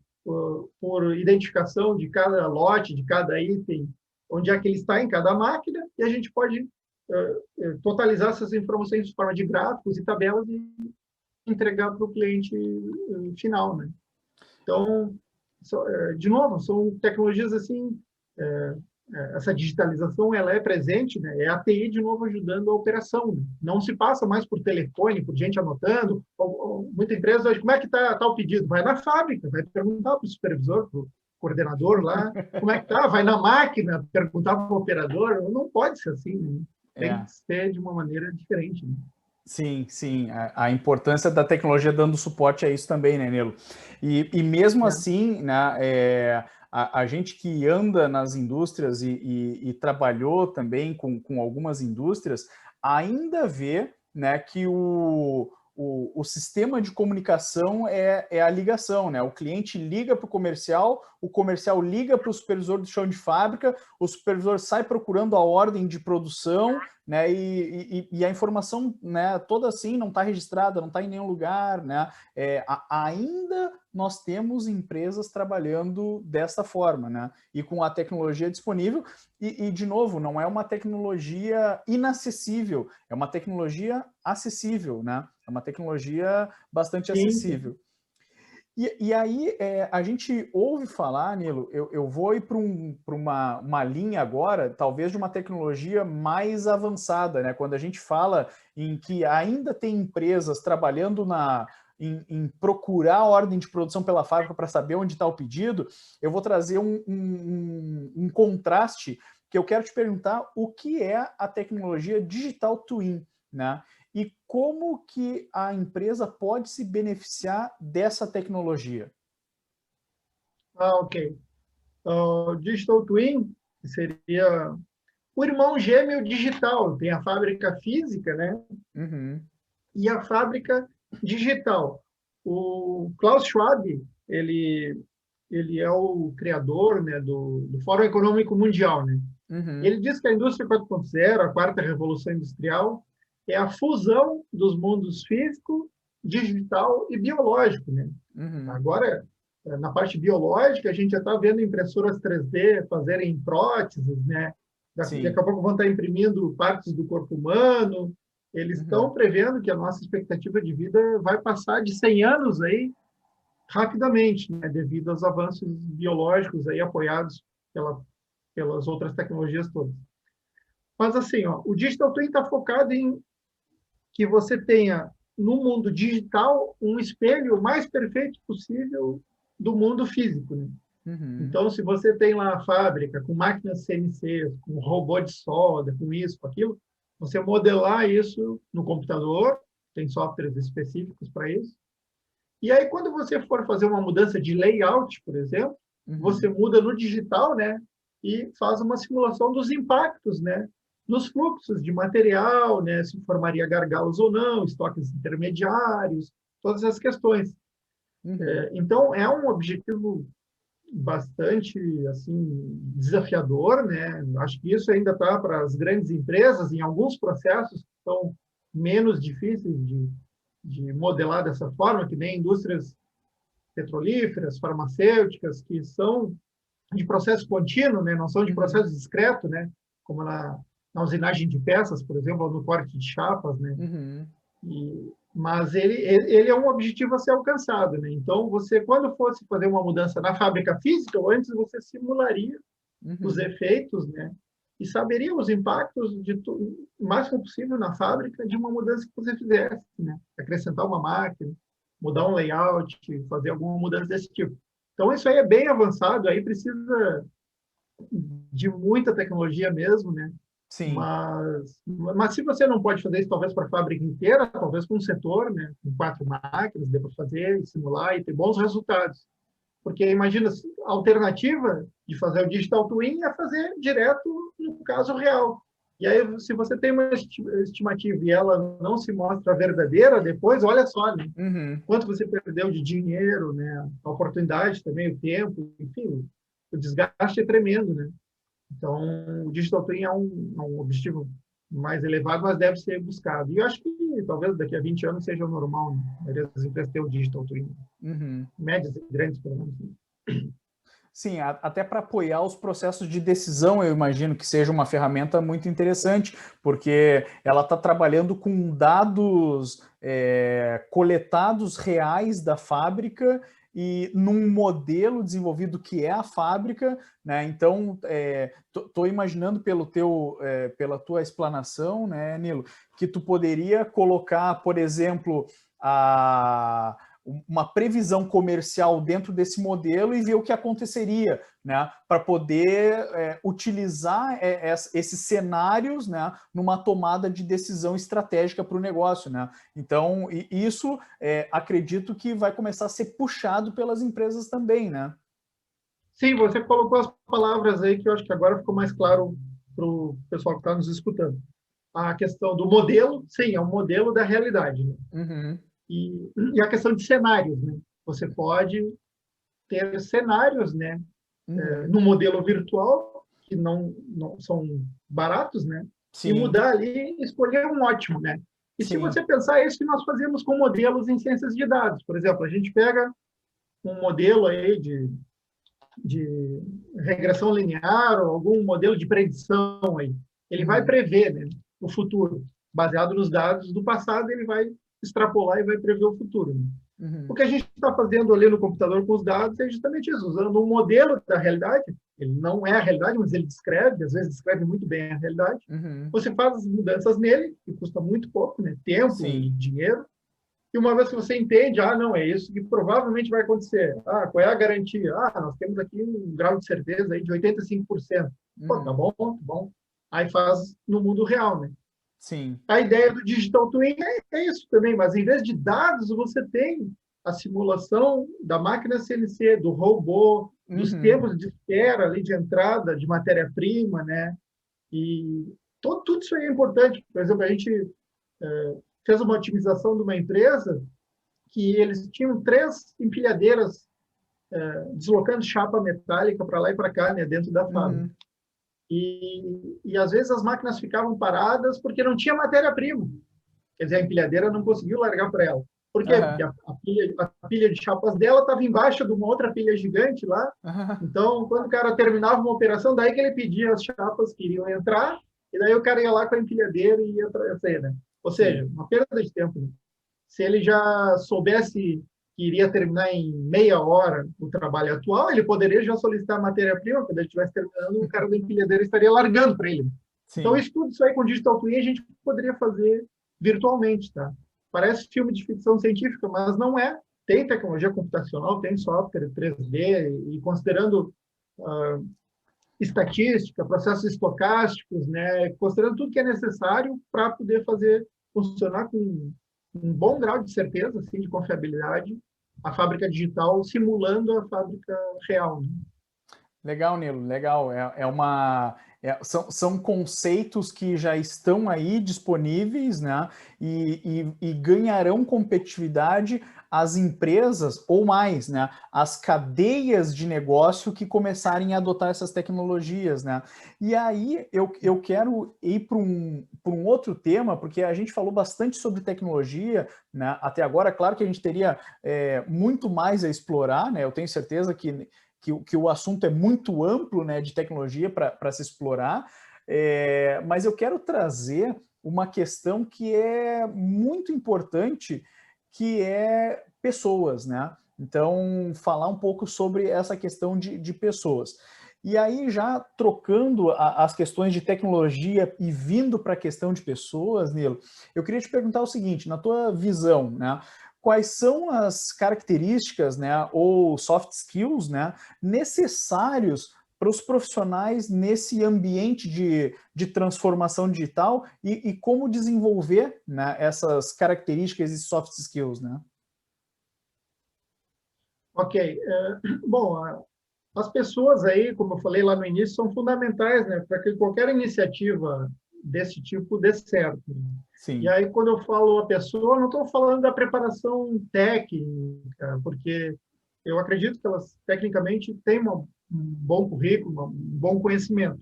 [SPEAKER 2] por identificação de cada lote, de cada item, onde é que ele está em cada máquina, e a gente pode totalizar essas informações de forma de gráficos e tabelas e entregar para o cliente final, né? Então, de novo, são tecnologias assim, essa digitalização ela é presente, né? É a TI de novo ajudando a operação. Né? Não se passa mais por telefone, por gente anotando. Muita empresa hoje, como é que está o pedido? Vai na fábrica, vai perguntar para o supervisor, para o coordenador lá, como é que está? Vai na máquina, perguntar para o operador. Não pode ser assim, né? Tem
[SPEAKER 1] É.
[SPEAKER 2] que ser de uma maneira diferente. Né?
[SPEAKER 1] Sim, sim. A importância da tecnologia dando suporte a isso também, né, Nilo? E mesmo assim, né, a gente que anda nas indústrias e trabalhou também com algumas indústrias, ainda vê, né, que o sistema de comunicação é a ligação, né? O cliente liga para o comercial liga para o supervisor do chão de fábrica, o supervisor sai procurando a ordem de produção, né? E a informação, né, toda assim não está registrada, não está em nenhum lugar, né? Ainda nós temos empresas trabalhando dessa forma, né? E com a tecnologia disponível, de novo, não é uma tecnologia inacessível, é uma tecnologia acessível, né? É uma tecnologia bastante acessível. E aí, a gente ouve falar, Nilo, eu vou ir para uma linha agora, talvez de uma tecnologia mais avançada, né? Quando a gente fala em que ainda tem empresas trabalhando em procurar a ordem de produção pela fábrica para saber onde está o pedido, eu vou trazer um contraste que eu quero te perguntar o que é a tecnologia Digital Twin, né? E como que a empresa pode se beneficiar dessa tecnologia?
[SPEAKER 2] Ok. O Digital Twin seria o irmão gêmeo digital. Tem a fábrica física, né?
[SPEAKER 1] Uhum.
[SPEAKER 2] E a fábrica digital. O Klaus Schwab, ele é o criador, né, do Fórum Econômico Mundial, né?
[SPEAKER 1] Uhum.
[SPEAKER 2] Ele diz que a indústria 4.0, a quarta revolução industrial, é a fusão dos mundos físico, digital e biológico, né?
[SPEAKER 1] Uhum.
[SPEAKER 2] Agora, na parte biológica, a gente já está vendo impressoras 3D fazerem próteses, né? Daqui a
[SPEAKER 1] Sim.
[SPEAKER 2] pouco vão estar imprimindo partes do corpo humano. Eles estão
[SPEAKER 1] Uhum.
[SPEAKER 2] prevendo que a nossa expectativa de vida vai passar de 100 anos aí rapidamente, né? Devido aos avanços biológicos aí apoiados pelas outras tecnologias todas. Mas assim, ó, o Digital Twin está focado em que você tenha no mundo digital um espelho mais perfeito possível do mundo físico, né?
[SPEAKER 1] Uhum.
[SPEAKER 2] Então, se você tem lá a fábrica com máquinas CNC, com robô de solda, com isso, com aquilo, você modelar isso no computador, tem softwares específicos para isso. E aí, quando você for fazer uma mudança de layout, por exemplo, você
[SPEAKER 1] Uhum.
[SPEAKER 2] muda no digital, né? E faz uma simulação dos impactos, né? Nos fluxos de material, né? Se formaria gargalos ou não, estoques intermediários, todas as questões.
[SPEAKER 1] Uhum.
[SPEAKER 2] Então, é um objetivo bastante assim desafiador, né? Acho que isso ainda está para as grandes empresas, em alguns processos que são menos difíceis de modelar dessa forma, que nem indústrias petrolíferas, farmacêuticas, que são de processo contínuo, né? Não são de
[SPEAKER 1] Uhum.
[SPEAKER 2] processo discreto, né? Como na usinagem de peças, por exemplo, ou no corte de chapas, né?
[SPEAKER 1] Uhum.
[SPEAKER 2] Mas ele é um objetivo a ser alcançado, né? Então, você, quando fosse fazer uma mudança na fábrica física, antes você simularia os
[SPEAKER 1] Uhum.
[SPEAKER 2] efeitos, né? E saberia os impactos o máximo possível na fábrica de uma mudança que você fizesse, né? Acrescentar uma máquina, mudar um layout, fazer alguma mudança desse tipo. Então, isso aí é bem avançado, aí precisa de muita tecnologia mesmo, né?
[SPEAKER 1] Sim.
[SPEAKER 2] Mas se você não pode fazer isso, talvez para a fábrica inteira, talvez com um setor, né? Com 4 máquinas, dê para fazer, simular e ter bons resultados. Porque imagina, a alternativa de fazer o digital twin é fazer direto no caso real. E aí, se você tem uma estimativa e ela não se mostra verdadeira, depois, olha só, né?
[SPEAKER 1] Uhum.
[SPEAKER 2] Quanto você perdeu de dinheiro, né? A oportunidade também, o tempo, enfim, o desgaste é tremendo, né? Então, o digital twin é um objetivo mais elevado, mas deve ser buscado. E eu acho que talvez daqui a 20 anos seja o normal, né? A maioria das empresas tem o digital twin,
[SPEAKER 1] Uhum.
[SPEAKER 2] médias e grandes, pelo menos.
[SPEAKER 1] Sim, até para apoiar os processos de decisão, eu imagino que seja uma ferramenta muito interessante, porque ela está trabalhando com dados coletados reais da fábrica e num modelo desenvolvido que é a fábrica, né? Então, estou imaginando pela tua explanação, né, Nilo, que tu poderia colocar, por exemplo, uma previsão comercial dentro desse modelo e ver o que aconteceria, né, para poder utilizar esses cenários, né, numa tomada de decisão estratégica para o negócio, né? Então, isso acredito que vai começar a ser puxado pelas empresas também, né?
[SPEAKER 2] Sim, você colocou as palavras aí que eu acho que agora ficou mais claro para o pessoal que está nos escutando. A questão do modelo, sim, é um modelo da realidade, né?
[SPEAKER 1] Uhum.
[SPEAKER 2] E a questão de cenários, né? Você pode ter cenários, né, no modelo virtual, que não são baratos, né? E
[SPEAKER 1] Sim,
[SPEAKER 2] mudar ali e escolher um ótimo, né? E se
[SPEAKER 1] sim.
[SPEAKER 2] você pensar, é isso que nós fazemos com modelos em ciências de dados. Por exemplo, a gente pega um modelo aí de regressão linear ou algum modelo de predição aí. Ele vai prever, né, o futuro. Baseado nos dados do passado, ele vai extrapolar e vai prever o futuro. Né? O que a gente está fazendo ali no computador com os dados é justamente isso, usando um modelo da realidade. Ele não é a realidade, mas ele descreve, às vezes descreve muito bem a realidade. Você faz as mudanças nele, que custa muito pouco, né? Tempo e
[SPEAKER 1] Sim.
[SPEAKER 2] dinheiro. E uma vez que você entende, não, é isso que provavelmente vai acontecer. Qual é a garantia? Nós temos aqui um grau de certeza aí de 85%. Pô, tá bom, tá bom. Aí faz no mundo real, né?
[SPEAKER 1] Sim.
[SPEAKER 2] A ideia do Digital Twin é isso também, mas em vez de dados, você tem a simulação da máquina CNC, do robô, dos tempos de espera ali de entrada de matéria-prima, né? E tudo isso aí é importante. Por exemplo, a gente fez uma otimização de uma empresa que eles tinham 3 empilhadeiras deslocando chapa metálica para lá e para cá, né, dentro da fábrica. E às vezes as máquinas ficavam paradas porque não tinha matéria-prima. Quer dizer, a empilhadeira não conseguiu largar para ela. Por quê? Porque a pilha de chapas dela estava embaixo de uma outra pilha gigante lá. Então, quando o cara terminava uma operação, daí que ele pedia as chapas que iriam entrar, e daí o cara ia lá com a empilhadeira e ia trazer, né? Ou seja, uma perda de tempo. Né? Se ele já soubesse que iria terminar em meia hora o trabalho atual, ele poderia já solicitar matéria-prima, quando ele estivesse terminando, o cara da empilhadeira estaria largando para ele.
[SPEAKER 1] Sim.
[SPEAKER 2] Então, isso aí com Digital Twin a gente poderia fazer virtualmente, tá? Parece filme de ficção científica, mas não é. Tem tecnologia computacional, tem software 3D, e considerando estatística, processos estocásticos, né? Considerando tudo que é necessário para poder fazer funcionar com um bom grau de certeza, assim, de confiabilidade, a fábrica digital simulando a fábrica real. Né?
[SPEAKER 1] Legal, Nilo, legal. São conceitos que já estão aí disponíveis, né? E ganharão competitividade as empresas, ou mais, né? As cadeias de negócio que começarem a adotar essas tecnologias, né? E aí eu quero ir para um outro tema, porque a gente falou bastante sobre tecnologia, né? Até agora, claro que a gente teria muito mais a explorar, né? Eu tenho certeza que o assunto é muito amplo, né, de tecnologia para se explorar, mas eu quero trazer uma questão que é muito importante, que é pessoas, né? Então, falar um pouco sobre essa questão de pessoas. E aí, já trocando as questões de tecnologia e vindo para a questão de pessoas, Nilo, eu queria te perguntar o seguinte, na tua visão, né? Quais são as características, né, ou soft skills, né, necessários para os profissionais nesse ambiente de transformação digital e como desenvolver, né, essas características e soft skills, né?
[SPEAKER 2] Ok. Bom, as pessoas aí, como eu falei lá no início, são fundamentais, né, para que qualquer iniciativa desse tipo dê certo.
[SPEAKER 1] Sim.
[SPEAKER 2] E aí, quando eu falo a pessoa, não estou falando da preparação técnica, porque eu acredito que elas, tecnicamente, têm um bom currículo, um bom conhecimento.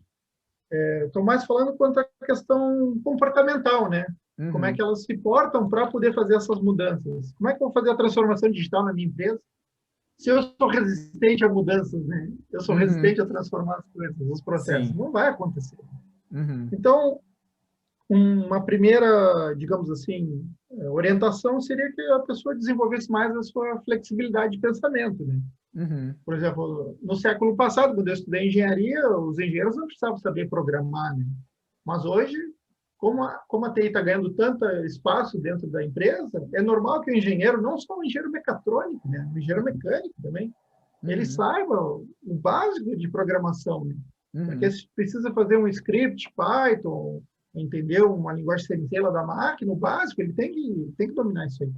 [SPEAKER 2] Estou mais falando quanto à questão comportamental, né? Como é que elas se portam para poder fazer essas mudanças? Como é que eu vou fazer a transformação digital na minha empresa? Se eu sou resistente a mudanças, né? Eu sou resistente a transformar as coisas, os processos.
[SPEAKER 1] Sim.
[SPEAKER 2] Não vai acontecer. Então, uma primeira, digamos assim, orientação seria que a pessoa desenvolvesse mais a sua flexibilidade de pensamento, né? Por exemplo, no século passado, quando eu estudei engenharia, os engenheiros não precisavam saber programar, né? Mas hoje, como a TI está ganhando tanto espaço dentro da empresa, é normal que o engenheiro, não só o engenheiro mecatrônico, né? O engenheiro mecânico também, ele saiba o básico de programação, né? Porque se precisa fazer um script Python, entender uma linguagem CNC lá da máquina, o básico, ele tem que dominar isso aí.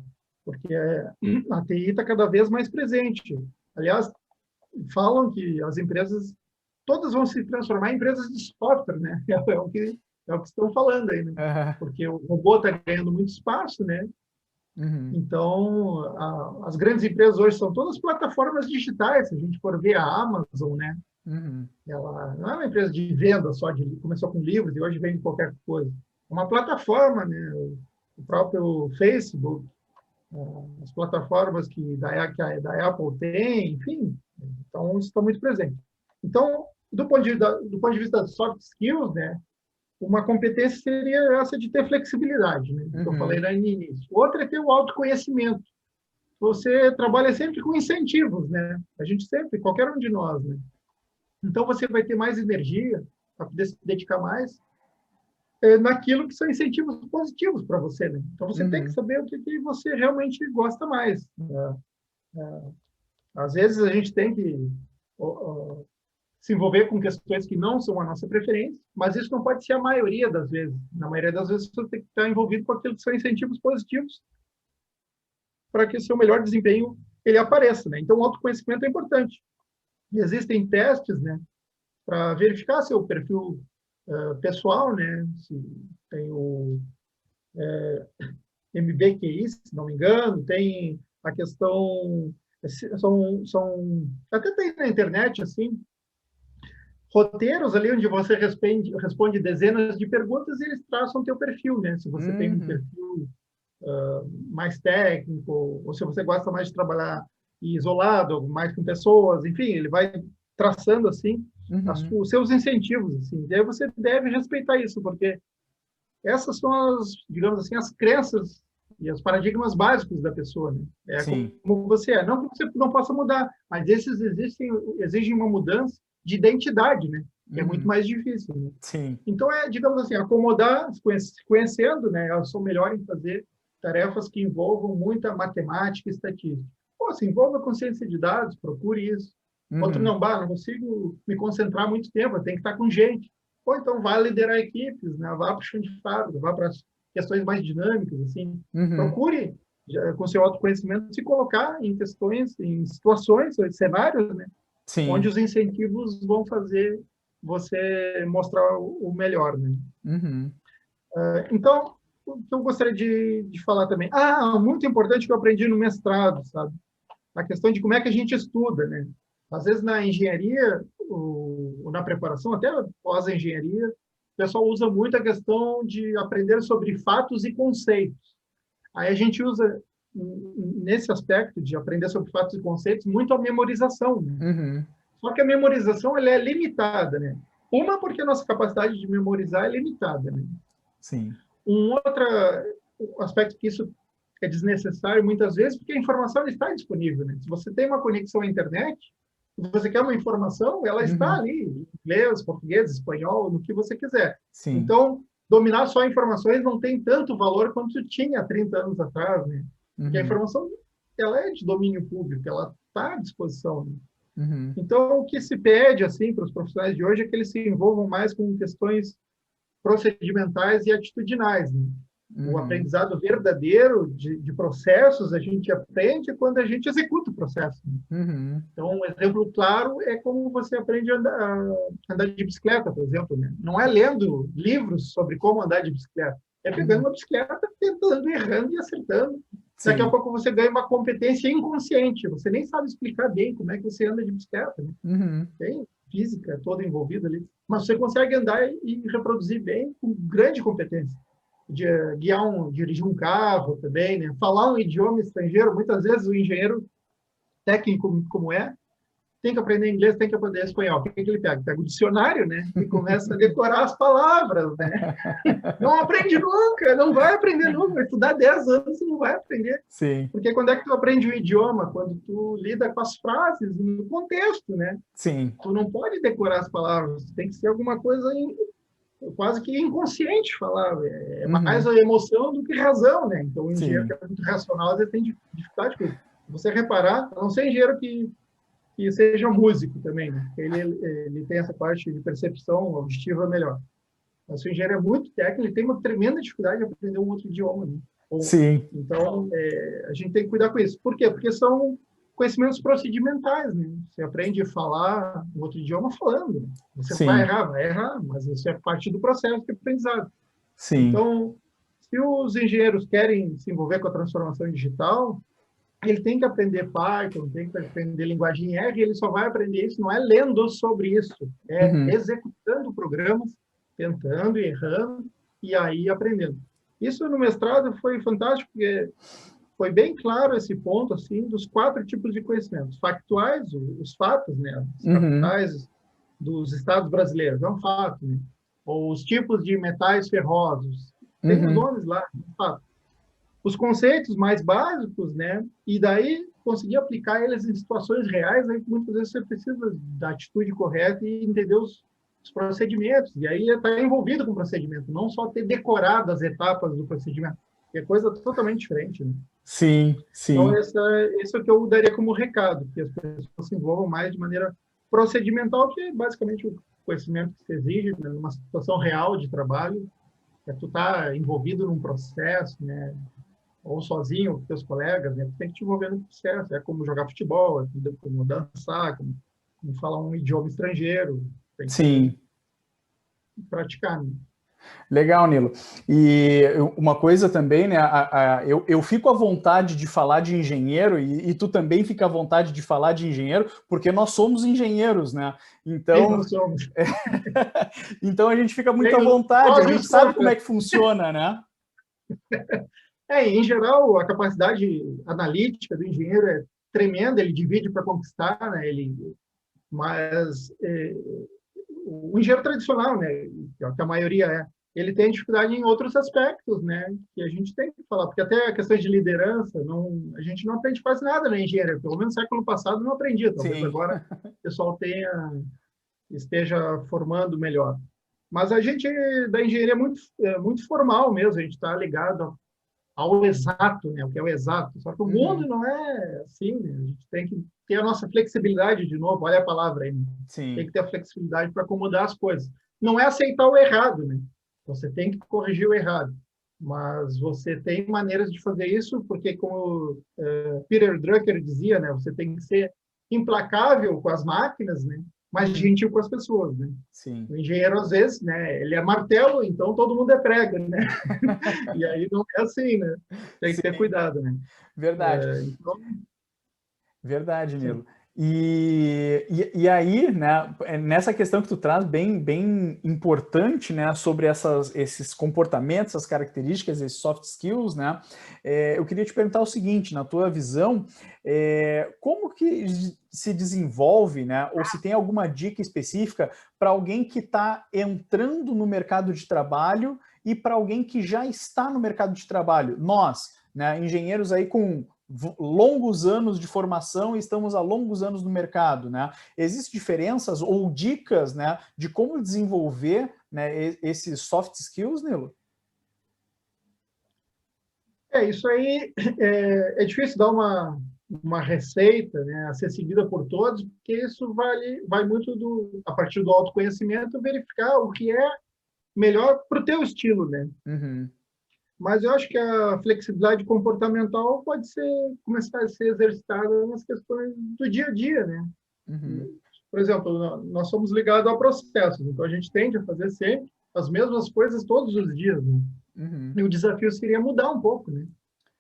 [SPEAKER 2] Porque a TI está cada vez mais presente. Aliás, falam que as empresas todas vão se transformar em empresas de software, né? É o que estão falando aí, né? Porque o robô está ganhando muito espaço, né?
[SPEAKER 1] Uhum.
[SPEAKER 2] Então, as grandes empresas hoje são todas plataformas digitais. Se a gente for ver a Amazon, né?
[SPEAKER 1] Uhum.
[SPEAKER 2] Ela não é uma empresa de venda só, começou com livros e hoje vende qualquer coisa. É uma plataforma, né? O próprio Facebook, as plataformas que da Apple tem, enfim, então isso está muito presente. Então, do ponto de vista de soft skills, né? Uma competência seria essa de ter flexibilidade, né? Que eu falei
[SPEAKER 1] Uhum.
[SPEAKER 2] lá no início. Outra é ter o autoconhecimento. Você trabalha sempre com incentivos, né? A gente sempre, qualquer um de nós, né? Então você vai ter mais energia para poder se dedicar mais naquilo que são incentivos positivos para você, né? Então você tem que
[SPEAKER 1] Uhum.
[SPEAKER 2] saber o que você realmente gosta mais, né? Às vezes a gente tem que se envolver com questões que não são a nossa preferência, mas isso não pode ser a maioria das vezes. Na maioria das vezes você tem que estar envolvido com aquilo que são incentivos positivos para que o seu melhor desempenho ele apareça, né? Então o autoconhecimento é importante. E existem testes, né, para verificar seu perfil pessoal, né? Se tem o MBQI, se não me engano, tem a questão até tem na internet assim roteiros ali onde você responde dezenas de perguntas e eles traçam teu perfil, né? Se você tem um
[SPEAKER 1] Uhum.
[SPEAKER 2] perfil mais técnico ou se você gosta mais de trabalhar isolado, mais com pessoas, enfim, ele vai traçando assim
[SPEAKER 1] Uhum.
[SPEAKER 2] os seus incentivos, assim. E aí você deve respeitar isso, porque essas são as, digamos assim, as crenças e os paradigmas básicos da pessoa, né? É
[SPEAKER 1] Sim.
[SPEAKER 2] como você é. Não que você não possa mudar, mas esses exigem uma mudança de identidade, né? Que é muito
[SPEAKER 1] Uhum.
[SPEAKER 2] mais difícil, né?
[SPEAKER 1] Sim.
[SPEAKER 2] Então, digamos assim, acomodar, se conhecendo, né? Eu sou melhor em fazer tarefas que envolvam muita matemática e estatística. Pô, se envolva com ciência de dados, procure isso. Outro
[SPEAKER 1] Uhum.
[SPEAKER 2] não, não consigo me concentrar muito tempo, eu tenho que estar com gente. Ou então vá liderar equipes, né? Vá para o chão de fábrica, vá para as questões mais dinâmicas, assim.
[SPEAKER 1] Uhum.
[SPEAKER 2] Procure, com seu autoconhecimento, se colocar em questões, em situações, em cenários, né? Onde
[SPEAKER 1] Sim.
[SPEAKER 2] os incentivos vão fazer você mostrar o melhor, né?
[SPEAKER 1] Uhum.
[SPEAKER 2] Então, o que eu gostaria de falar também. Muito importante que eu aprendi no mestrado, sabe? A questão de como é que a gente estuda, né? Às vezes na engenharia, ou na preparação, até pós-engenharia, o pessoal usa muito a questão de aprender sobre fatos e conceitos. Aí a gente usa, nesse aspecto de aprender sobre fatos e conceitos, muito a memorização, né?
[SPEAKER 1] Uhum.
[SPEAKER 2] Só que a memorização ela é limitada, né? Uma, porque a nossa capacidade de memorizar é limitada, né?
[SPEAKER 1] Sim.
[SPEAKER 2] Um outro aspecto que isso é desnecessário muitas vezes, porque a informação está disponível, né? Se você tem uma conexão à internet, se você quer uma informação, ela está
[SPEAKER 1] Uhum.
[SPEAKER 2] ali, em inglês, português, espanhol, no que você quiser.
[SPEAKER 1] Sim.
[SPEAKER 2] Então, dominar só informações não tem tanto valor quanto tinha há 30 anos atrás, né? Porque a
[SPEAKER 1] Uhum.
[SPEAKER 2] informação, ela é de domínio público, ela está à disposição, né?
[SPEAKER 1] Uhum.
[SPEAKER 2] Então, o que se pede assim para os profissionais de hoje é que eles se envolvam mais com questões procedimentais e atitudinais, né? O
[SPEAKER 1] Uhum.
[SPEAKER 2] aprendizado verdadeiro de processos a gente aprende quando a gente executa o processo, né?
[SPEAKER 1] Uhum.
[SPEAKER 2] Então, um exemplo claro é como você aprende a andar de bicicleta, por exemplo, né? Não é lendo livros sobre como andar de bicicleta, é pegando
[SPEAKER 1] Uhum.
[SPEAKER 2] uma bicicleta, tentando, errando e acertando. Daqui a
[SPEAKER 1] Sim.
[SPEAKER 2] pouco você ganha uma competência inconsciente, você nem sabe explicar bem como é que você anda de bicicleta, né?
[SPEAKER 1] Uhum.
[SPEAKER 2] Tem física toda envolvida ali, mas você consegue andar e reproduzir bem com grande competência. De dirigir um carro também, né? Falar um idioma estrangeiro, muitas vezes o engenheiro técnico como é, tem que aprender inglês, tem que aprender espanhol. O que ele pega? Pega o dicionário, né? E começa a decorar as palavras, né? Não aprende nunca, não vai aprender nunca. Vai estudar 10 anos e não vai aprender.
[SPEAKER 1] Sim.
[SPEAKER 2] Porque quando é que tu aprende um idioma? Quando tu lida com as frases, no contexto, né?
[SPEAKER 1] Sim.
[SPEAKER 2] Tu não pode decorar as palavras, tem que ser alguma coisa quase que inconsciente falar. É mais
[SPEAKER 1] Uhum.
[SPEAKER 2] a emoção do que razão, né? Então, o engenheiro que
[SPEAKER 1] Sim.
[SPEAKER 2] é muito racional, às vezes tem dificuldade com isso. Se você reparar, a não ser engenheiro que seja músico também, né? Ele tem essa parte de percepção auditiva melhor. Mas se o engenheiro é muito técnico, ele tem uma tremenda dificuldade de aprender um outro idioma, né?
[SPEAKER 1] Sim.
[SPEAKER 2] Então, a gente tem que cuidar com isso. Por quê? Porque são conhecimentos procedimentais, né? Você aprende a falar um outro idioma falando. Você
[SPEAKER 1] Sim.
[SPEAKER 2] vai errar, mas isso é parte do processo de aprendizado.
[SPEAKER 1] Sim.
[SPEAKER 2] Então, se os engenheiros querem se envolver com a transformação digital, ele tem que aprender Python, tem que aprender linguagem R, e ele só vai aprender isso, não é lendo sobre isso, é
[SPEAKER 1] Uhum.
[SPEAKER 2] executando programas, tentando e errando, e aí aprendendo. Isso no mestrado foi fantástico, porque foi bem claro esse ponto, assim, dos 4 tipos de conhecimentos. Factuais, os fatos, né? As
[SPEAKER 1] Uhum.
[SPEAKER 2] capitais dos estados brasileiros, é um fato, né? Ou os tipos de metais ferrosos, tem os
[SPEAKER 1] Uhum.
[SPEAKER 2] nomes lá, é um fato. Os conceitos mais básicos, né? E daí conseguir aplicar eles em situações reais, aí muitas vezes você precisa da atitude correta e entender os procedimentos. E aí está envolvido com o procedimento, não só ter decorado as etapas do procedimento, que é coisa totalmente diferente, né?
[SPEAKER 1] Sim,
[SPEAKER 2] Então,
[SPEAKER 1] sim.
[SPEAKER 2] esse é o que eu daria como recado, que as pessoas se envolvam mais de maneira procedimental, que é basicamente o conhecimento que se exige, né, numa situação real de trabalho, é tu estar envolvido num processo, né, ou sozinho, ou com teus colegas, né, tu tem que te envolver no processo, é como jogar futebol, é como dançar, como falar um idioma estrangeiro, tem que
[SPEAKER 1] Sim.
[SPEAKER 2] praticar, né?
[SPEAKER 1] Legal, Nilo. E uma coisa também, né? Eu fico à vontade de falar de engenheiro e tu também fica à vontade de falar de engenheiro, porque nós somos engenheiros, né?
[SPEAKER 2] Sim,
[SPEAKER 1] Então,
[SPEAKER 2] nós somos.
[SPEAKER 1] então a gente fica muito à
[SPEAKER 2] Tem os
[SPEAKER 1] vontade, a
[SPEAKER 2] prós e os
[SPEAKER 1] gente sabe como
[SPEAKER 2] contras.
[SPEAKER 1] é que funciona, né?
[SPEAKER 2] Em geral, a capacidade analítica do engenheiro é tremenda, ele divide para conquistar, né? Mas o engenheiro tradicional, né, que a maioria ele tem dificuldade em outros aspectos, né, que a gente tem que falar, porque até a questão de liderança, a gente não aprende quase nada na engenharia, pelo menos no século passado não aprendia, talvez
[SPEAKER 1] Sim.
[SPEAKER 2] agora o pessoal esteja formando melhor. Mas a gente da engenharia é muito formal mesmo, a gente está ligado ao exato, né? O que é o exato. Só que o mundo
[SPEAKER 1] Uhum.
[SPEAKER 2] não é assim, né? A gente tem que ter a nossa flexibilidade de novo, olha a palavra aí, né? Tem
[SPEAKER 1] Sim.
[SPEAKER 2] que ter a flexibilidade para acomodar as coisas. Não é aceitar o errado, né? Você tem que corrigir o errado. Mas você tem maneiras de fazer isso, porque como Peter Drucker dizia, né? Você tem que ser implacável com as máquinas, né? Mas
[SPEAKER 1] Uhum.
[SPEAKER 2] gentil com as pessoas, né?
[SPEAKER 1] Sim.
[SPEAKER 2] O engenheiro, às vezes, né, ele é martelo, então todo mundo é prego, né? E aí não é assim, né? Tem que ter
[SPEAKER 1] Sim.
[SPEAKER 2] cuidado, né?
[SPEAKER 1] Verdade.
[SPEAKER 2] Então,
[SPEAKER 1] Verdade,
[SPEAKER 2] sim.
[SPEAKER 1] Nilo. E aí, né, nessa questão que tu traz, bem, bem importante, né, sobre esses comportamentos, essas características, esses soft skills, né, eu queria te perguntar o seguinte, na tua visão, como que se desenvolve, né, ou se tem alguma dica específica para alguém que está entrando no mercado de trabalho e para alguém que já está no mercado de trabalho? Nós, né, engenheiros aí com longos anos de formação e estamos há longos anos no mercado, né? Existem diferenças ou dicas, né, de como desenvolver, né, esses soft skills, Nilo?
[SPEAKER 2] Isso aí é difícil dar uma receita, né, a ser seguida por todos, porque isso vai muito a partir do autoconhecimento, verificar o que é melhor para o teu estilo, né?
[SPEAKER 1] Uhum.
[SPEAKER 2] Mas eu acho que a flexibilidade comportamental pode começar a ser exercitada nas questões do dia a dia, né?
[SPEAKER 1] Uhum.
[SPEAKER 2] Por exemplo, nós somos ligados a processos, então a gente tende a fazer sempre as mesmas coisas todos os dias, né?
[SPEAKER 1] Uhum.
[SPEAKER 2] E o desafio seria mudar um pouco, né?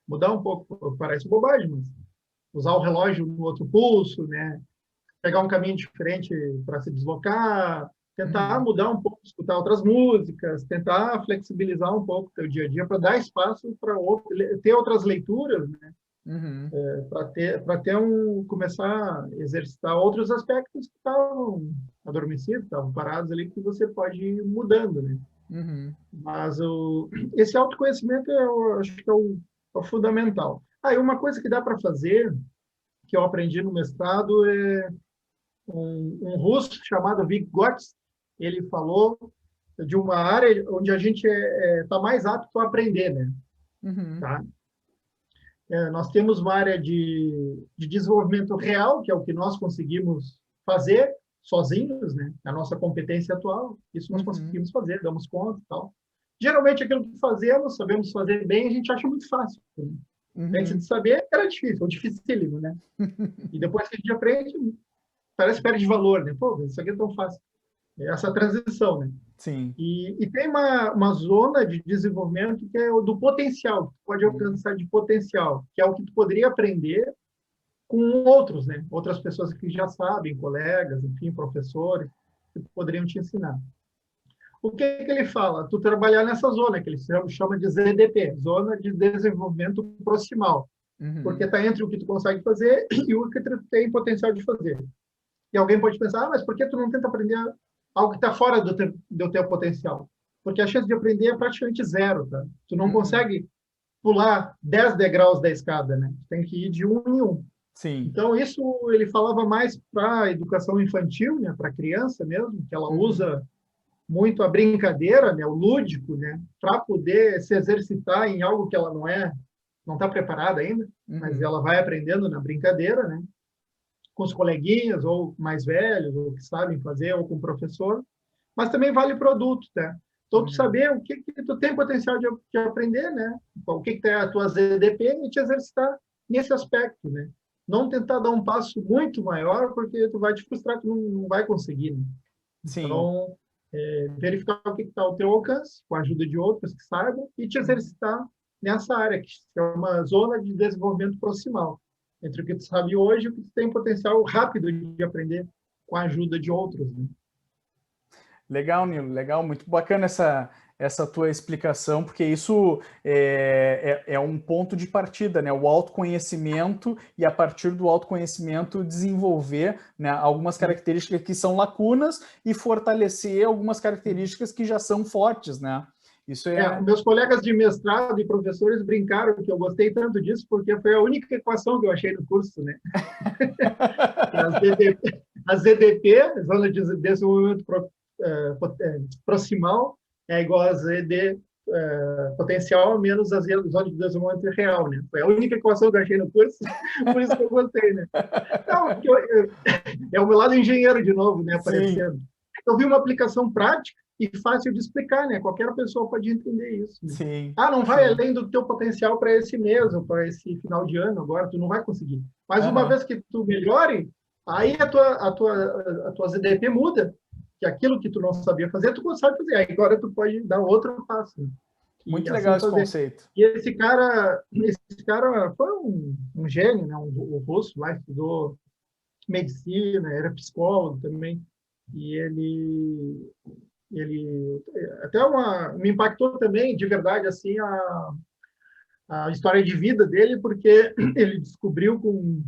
[SPEAKER 2] Mudar um pouco, parece bobagem, mas usar o relógio no outro pulso, né? Pegar um caminho diferente para se deslocar, tentar
[SPEAKER 1] Uhum.
[SPEAKER 2] mudar um pouco, escutar outras músicas, tentar flexibilizar um pouco o teu dia a dia para dar espaço para ter outras leituras, né?
[SPEAKER 1] Uhum.
[SPEAKER 2] Começar a exercitar outros aspectos que estavam adormecidos, estavam parados ali, que você pode ir mudando, né?
[SPEAKER 1] Uhum.
[SPEAKER 2] Mas esse autoconhecimento eu acho que é o fundamental. E uma coisa que dá para fazer, que eu aprendi no mestrado, é um russo chamado Vygotsky, ele falou de uma área onde a gente está mais apto a aprender, né?
[SPEAKER 1] Uhum.
[SPEAKER 2] Tá? Nós temos uma área de desenvolvimento real, que é o que nós conseguimos fazer sozinhos, né? A nossa competência atual, isso nós
[SPEAKER 1] Uhum.
[SPEAKER 2] conseguimos fazer, damos conta e tal. Geralmente, aquilo que fazemos, sabemos fazer bem, a gente acha muito fácil. Né? Antes de
[SPEAKER 1] Uhum.
[SPEAKER 2] saber, era difícil, ou dificílimo, né? E depois que a gente aprende, parece que perde valor, né? Pô, isso aqui é tão fácil. essa transição, né?
[SPEAKER 1] Sim.
[SPEAKER 2] E tem uma zona de desenvolvimento que é o do potencial, que tu pode alcançar de potencial, que é o que tu poderia aprender com outros, né? Outras pessoas que já sabem, colegas, enfim, professores, que poderiam te ensinar. O que ele fala? Tu trabalhar nessa zona, que ele chama de ZDP, Zona de Desenvolvimento Proximal, porque
[SPEAKER 1] Uhum.
[SPEAKER 2] está entre o que tu consegue fazer e o que tu tem potencial de fazer. E alguém pode pensar, mas por que tu não tenta aprender algo que está fora do teu potencial? Porque a chance de aprender é praticamente zero, tá? Tu não
[SPEAKER 1] Uhum.
[SPEAKER 2] consegue pular 10 degraus da escada, né? Tu tem que ir de um em um.
[SPEAKER 1] Sim.
[SPEAKER 2] Então, isso ele falava mais para a educação infantil, né? Para a criança mesmo, que ela
[SPEAKER 1] Uhum.
[SPEAKER 2] usa muito a brincadeira, né? O lúdico, né? Para poder se exercitar em algo que ela não está preparada ainda, mas
[SPEAKER 1] Uhum.
[SPEAKER 2] ela vai aprendendo na brincadeira, né? Com os coleguinhas, ou mais velhos, ou que sabem fazer, ou com o professor, mas também vale para o adulto, tá? Então, tu
[SPEAKER 1] Uhum.
[SPEAKER 2] saber o que tu tem potencial de aprender, né? O que é a tua ZDP e te exercitar nesse aspecto, né? Não tentar dar um passo muito maior, porque tu vai te frustrar, tu não vai conseguir, né?
[SPEAKER 1] Sim.
[SPEAKER 2] Então, verificar o que está ao teu alcance, com a ajuda de outros que saibam, e te
[SPEAKER 1] Uhum.
[SPEAKER 2] exercitar nessa área, que é uma zona de desenvolvimento proximal, entre o que tu sabe hoje e o que tu tem potencial rápido de aprender com a ajuda de outros, né?
[SPEAKER 1] Legal, Nilo, legal, muito bacana essa tua explicação, porque isso é um ponto de partida, né? O autoconhecimento e a partir do autoconhecimento desenvolver, né, algumas características que são lacunas e fortalecer algumas características que já são fortes, né? Isso é.
[SPEAKER 2] Meus colegas de mestrado e professores brincaram que eu gostei tanto disso porque foi a única equação que eu achei no curso, né? A ZDP, a ZDP, Zona de Desenvolvimento Proximal, é igual a ZD potencial menos a zona de desenvolvimento real, né? Foi a única equação que eu achei no curso, por isso que eu gostei, né? Não, é o meu lado engenheiro de novo, né?
[SPEAKER 1] Sim,
[SPEAKER 2] Aparecendo. Eu vi uma aplicação prática e fácil de explicar, né? Qualquer pessoa pode entender isso. Né?
[SPEAKER 1] sim,
[SPEAKER 2] Ah, não vai
[SPEAKER 1] sim.
[SPEAKER 2] além do teu potencial para esse mês ou para esse final de ano agora, tu não vai conseguir. Mas uma
[SPEAKER 1] Aham.
[SPEAKER 2] vez que tu melhore, aí a tua ZDP muda, que aquilo que tu não sabia fazer, tu consegue fazer. Aí agora tu pode dar outro passo. Né? E
[SPEAKER 1] Muito legal
[SPEAKER 2] assim
[SPEAKER 1] esse
[SPEAKER 2] fazer.
[SPEAKER 1] conceito.
[SPEAKER 2] E esse cara foi um gênio, né? Um russo lá, estudou medicina, era psicólogo também, e ele até me impactou também, de verdade, assim, a história de vida dele, porque ele descobriu com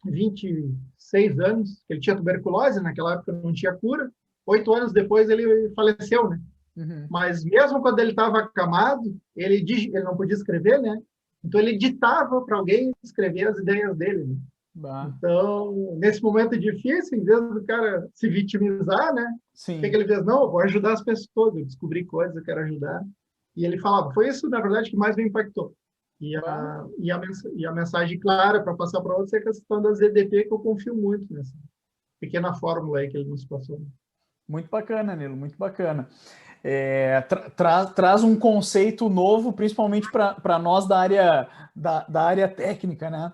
[SPEAKER 2] 26 anos que ele tinha tuberculose, naquela época não tinha cura, 8 anos depois ele faleceu, né?
[SPEAKER 1] Uhum.
[SPEAKER 2] Mas mesmo quando ele estava acamado, ele não podia escrever, né? Então ele ditava para alguém escrever as ideias dele. Né?
[SPEAKER 1] Bah.
[SPEAKER 2] Então, nesse momento difícil, em vez do cara se vitimizar, né? O que
[SPEAKER 1] Sim.
[SPEAKER 2] ele fez? Não, eu vou ajudar as pessoas, eu descobri coisas, eu quero ajudar. E ele falava, foi isso, na verdade, que mais me impactou.
[SPEAKER 1] Bah.
[SPEAKER 2] E a mensagem clara para passar para outros é a questão da ZDP, que eu confio muito nessa pequena fórmula aí que ele nos passou.
[SPEAKER 1] Muito bacana, Nilo, muito bacana. Traz um conceito novo, principalmente para nós da área técnica, né?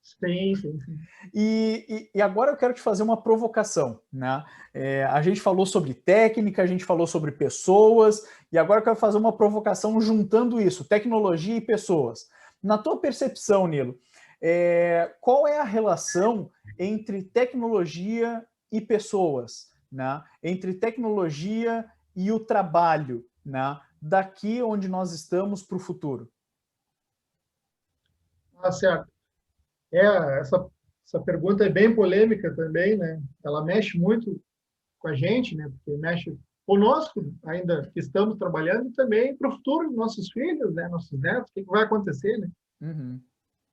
[SPEAKER 2] Sim, sim, sim.
[SPEAKER 1] E agora eu quero te fazer uma provocação, né? A gente falou sobre técnica, a gente falou sobre pessoas, e agora eu quero fazer uma provocação juntando isso, tecnologia e pessoas. Na tua percepção, Nilo, qual é a relação entre tecnologia e pessoas, né? Entre tecnologia e o trabalho, né? Daqui onde nós estamos para o futuro?
[SPEAKER 2] Tá certo. É, essa pergunta é bem polêmica também, né? Ela mexe muito com a gente, né? Porque mexe conosco, ainda que estamos trabalhando, e também para o futuro dos nossos filhos, né? Nossos netos, o que vai acontecer, né?
[SPEAKER 1] Uhum.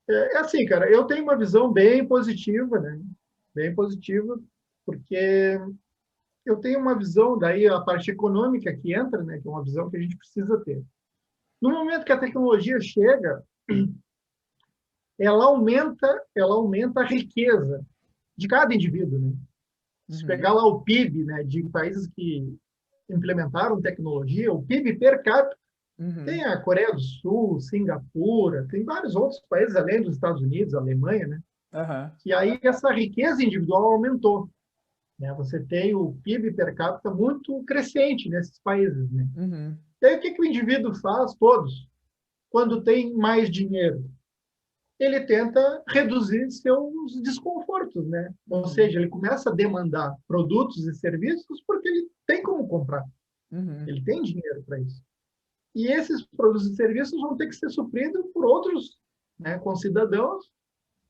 [SPEAKER 2] É assim, cara, eu tenho uma visão bem positiva, né? Bem positiva, porque eu tenho uma visão, daí a parte econômica que entra, né? Que é uma visão que a gente precisa ter. No momento que a tecnologia chega, ela aumenta a riqueza de cada indivíduo, né? Se
[SPEAKER 1] Uhum.
[SPEAKER 2] pegar lá o PIB, né, de países que implementaram tecnologia, o PIB per capita tem
[SPEAKER 1] Uhum.
[SPEAKER 2] a Coreia do Sul, Singapura, tem vários outros países além dos Estados Unidos, Alemanha, né?
[SPEAKER 1] Uhum.
[SPEAKER 2] Que aí essa riqueza individual aumentou. né? Você tem o PIB per capita muito crescente nesses países, né?
[SPEAKER 1] Uhum.
[SPEAKER 2] E aí o que o indivíduo faz, todos, quando tem mais dinheiro? Ele tenta reduzir seus desconfortos, né? Ou seja, ele começa a demandar produtos e serviços porque ele tem como comprar,
[SPEAKER 1] Uhum.
[SPEAKER 2] ele tem dinheiro para isso. E esses produtos e serviços vão ter que ser supridos por outros, né, concidadãos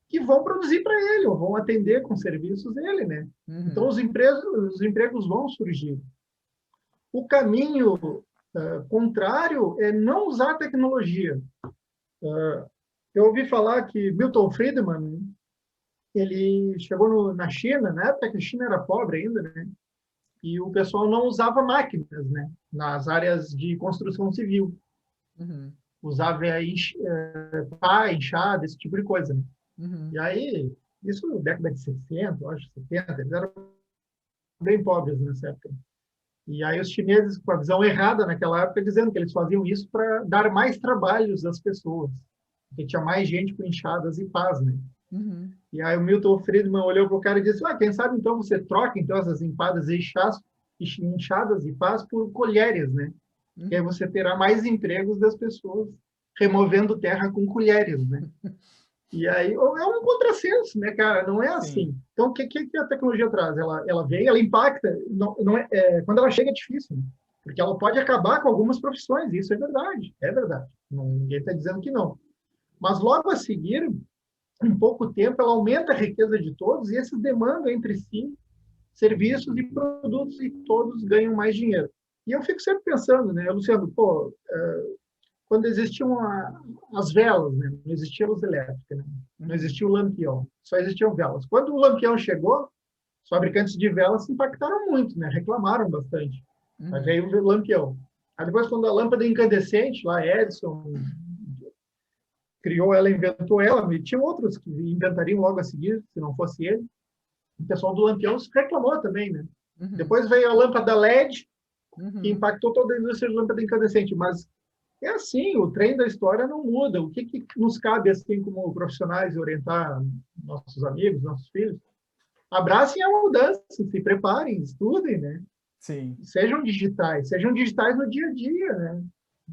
[SPEAKER 2] que vão produzir para ele, ou vão atender com serviços ele, né? Então,
[SPEAKER 1] Uhum.
[SPEAKER 2] os empregos vão surgir. O caminho contrário é não usar a tecnologia. Eu ouvi falar que Milton Friedman, ele chegou na China, na época que a China era pobre ainda, né? E o pessoal não usava máquinas, né? Nas áreas de construção civil.
[SPEAKER 1] Uhum.
[SPEAKER 2] Usava pá, enxada, esse tipo de coisa, né?
[SPEAKER 1] Uhum.
[SPEAKER 2] E aí, isso na década de 60, eu acho, 70, eles eram bem pobres nessa época. E aí os chineses, com a visão errada naquela época, dizendo que eles faziam isso para dar mais trabalhos às pessoas, porque tinha mais gente com enxadas e pás, né?
[SPEAKER 1] Uhum.
[SPEAKER 2] E aí o Milton Friedman olhou para o cara e disse, quem sabe então você troca então essas empadas e enxadas e pás por colheres, né? Que aí
[SPEAKER 1] Uhum.
[SPEAKER 2] você terá mais empregos das pessoas removendo terra com colheres, né? E aí é um contrassenso, né, cara? Não é
[SPEAKER 1] Sim.
[SPEAKER 2] assim. Então, o que a tecnologia traz? Ela vem, ela impacta. Não quando ela chega é difícil, né? Porque ela pode acabar com algumas profissões. Isso é verdade, é verdade. Ninguém está dizendo que não. Mas logo a seguir, em pouco tempo, ela aumenta a riqueza de todos e esses demandam entre si serviços e produtos e todos ganham mais dinheiro. E eu fico sempre pensando, né, Luciano, pô, quando existiam as velas, né? Não existia luz elétrica, né? Não
[SPEAKER 1] Uhum.
[SPEAKER 2] existia o lampião, só existiam velas. Quando o lampião chegou, os fabricantes de velas se impactaram muito, né? Reclamaram bastante. Aí
[SPEAKER 1] Uhum.
[SPEAKER 2] veio o lampião. Aí depois, quando a lâmpada incandescente, lá Edison criou ela, inventou ela, e tinha outros que inventariam logo a seguir, se não fosse ele. O pessoal do lampião reclamou também, né?
[SPEAKER 1] Uhum.
[SPEAKER 2] Depois veio a lâmpada LED, que
[SPEAKER 1] Uhum.
[SPEAKER 2] impactou toda a indústria de lâmpada incandescente, mas é assim, o trem da história não muda. O que nos cabe, assim, como profissionais, orientar nossos amigos, nossos filhos? Abracem a mudança, se preparem, estudem, né?
[SPEAKER 1] Sim.
[SPEAKER 2] Sejam digitais no dia a dia, né?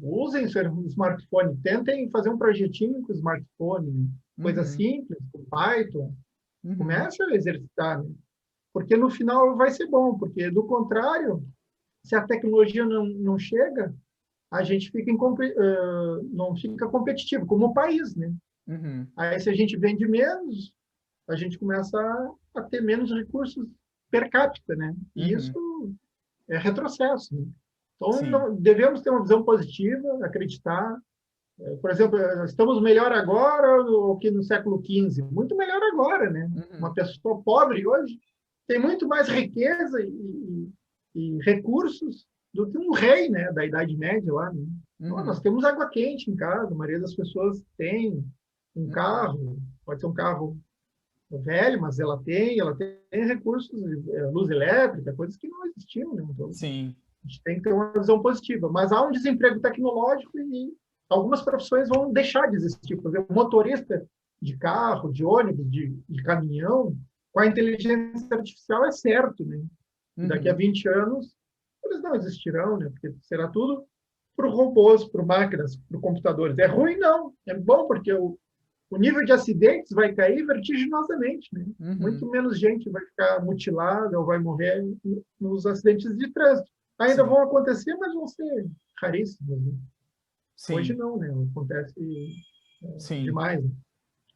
[SPEAKER 2] Usem o smartphone, tentem fazer um projetinho com o smartphone, né? Coisa
[SPEAKER 1] Uhum.
[SPEAKER 2] simples, com Python.
[SPEAKER 1] Uhum.
[SPEAKER 2] Comece a exercitar, né? Porque no final vai ser bom, porque do contrário, se a tecnologia não chega, a gente fica não fica competitivo como país, né?
[SPEAKER 1] Uhum.
[SPEAKER 2] Aí se a gente vende menos, a gente começa a ter menos recursos per capita, né? E isso
[SPEAKER 1] Uhum.
[SPEAKER 2] é retrocesso, né? Então
[SPEAKER 1] Sim.
[SPEAKER 2] devemos ter uma visão positiva, acreditar. Por exemplo, estamos melhor agora do que no século XV? Muito melhor agora, né? Uma
[SPEAKER 1] Uhum.
[SPEAKER 2] pessoa pobre hoje tem muito mais riqueza e recursos do que um rei, né, da Idade Média lá. Né? Então, nós
[SPEAKER 1] Uhum.
[SPEAKER 2] temos água quente em casa, a maioria das pessoas tem um
[SPEAKER 1] Uhum.
[SPEAKER 2] carro, pode ser um carro velho, mas ela tem recursos, luz elétrica, coisas que não existiam, né? Então,
[SPEAKER 1] Sim.
[SPEAKER 2] a gente tem que ter uma visão positiva. Mas há um desemprego tecnológico e algumas profissões vão deixar de existir. Por exemplo, motorista de carro, de ônibus, de caminhão, com a inteligência artificial é certo, né? E daqui a
[SPEAKER 1] Uhum.
[SPEAKER 2] 20 anos, eles não existirão, né? Porque será tudo para robôs, para máquinas, para computadores. É ruim, não. É bom, porque o nível de acidentes vai cair vertiginosamente, né?
[SPEAKER 1] Uhum.
[SPEAKER 2] Muito menos gente vai ficar mutilada ou vai morrer nos acidentes de trânsito. Ainda
[SPEAKER 1] Sim.
[SPEAKER 2] vão acontecer, mas vão ser raríssimos. Né? Hoje
[SPEAKER 1] Sim.
[SPEAKER 2] não, né? Acontece
[SPEAKER 1] Sim.
[SPEAKER 2] demais. Né?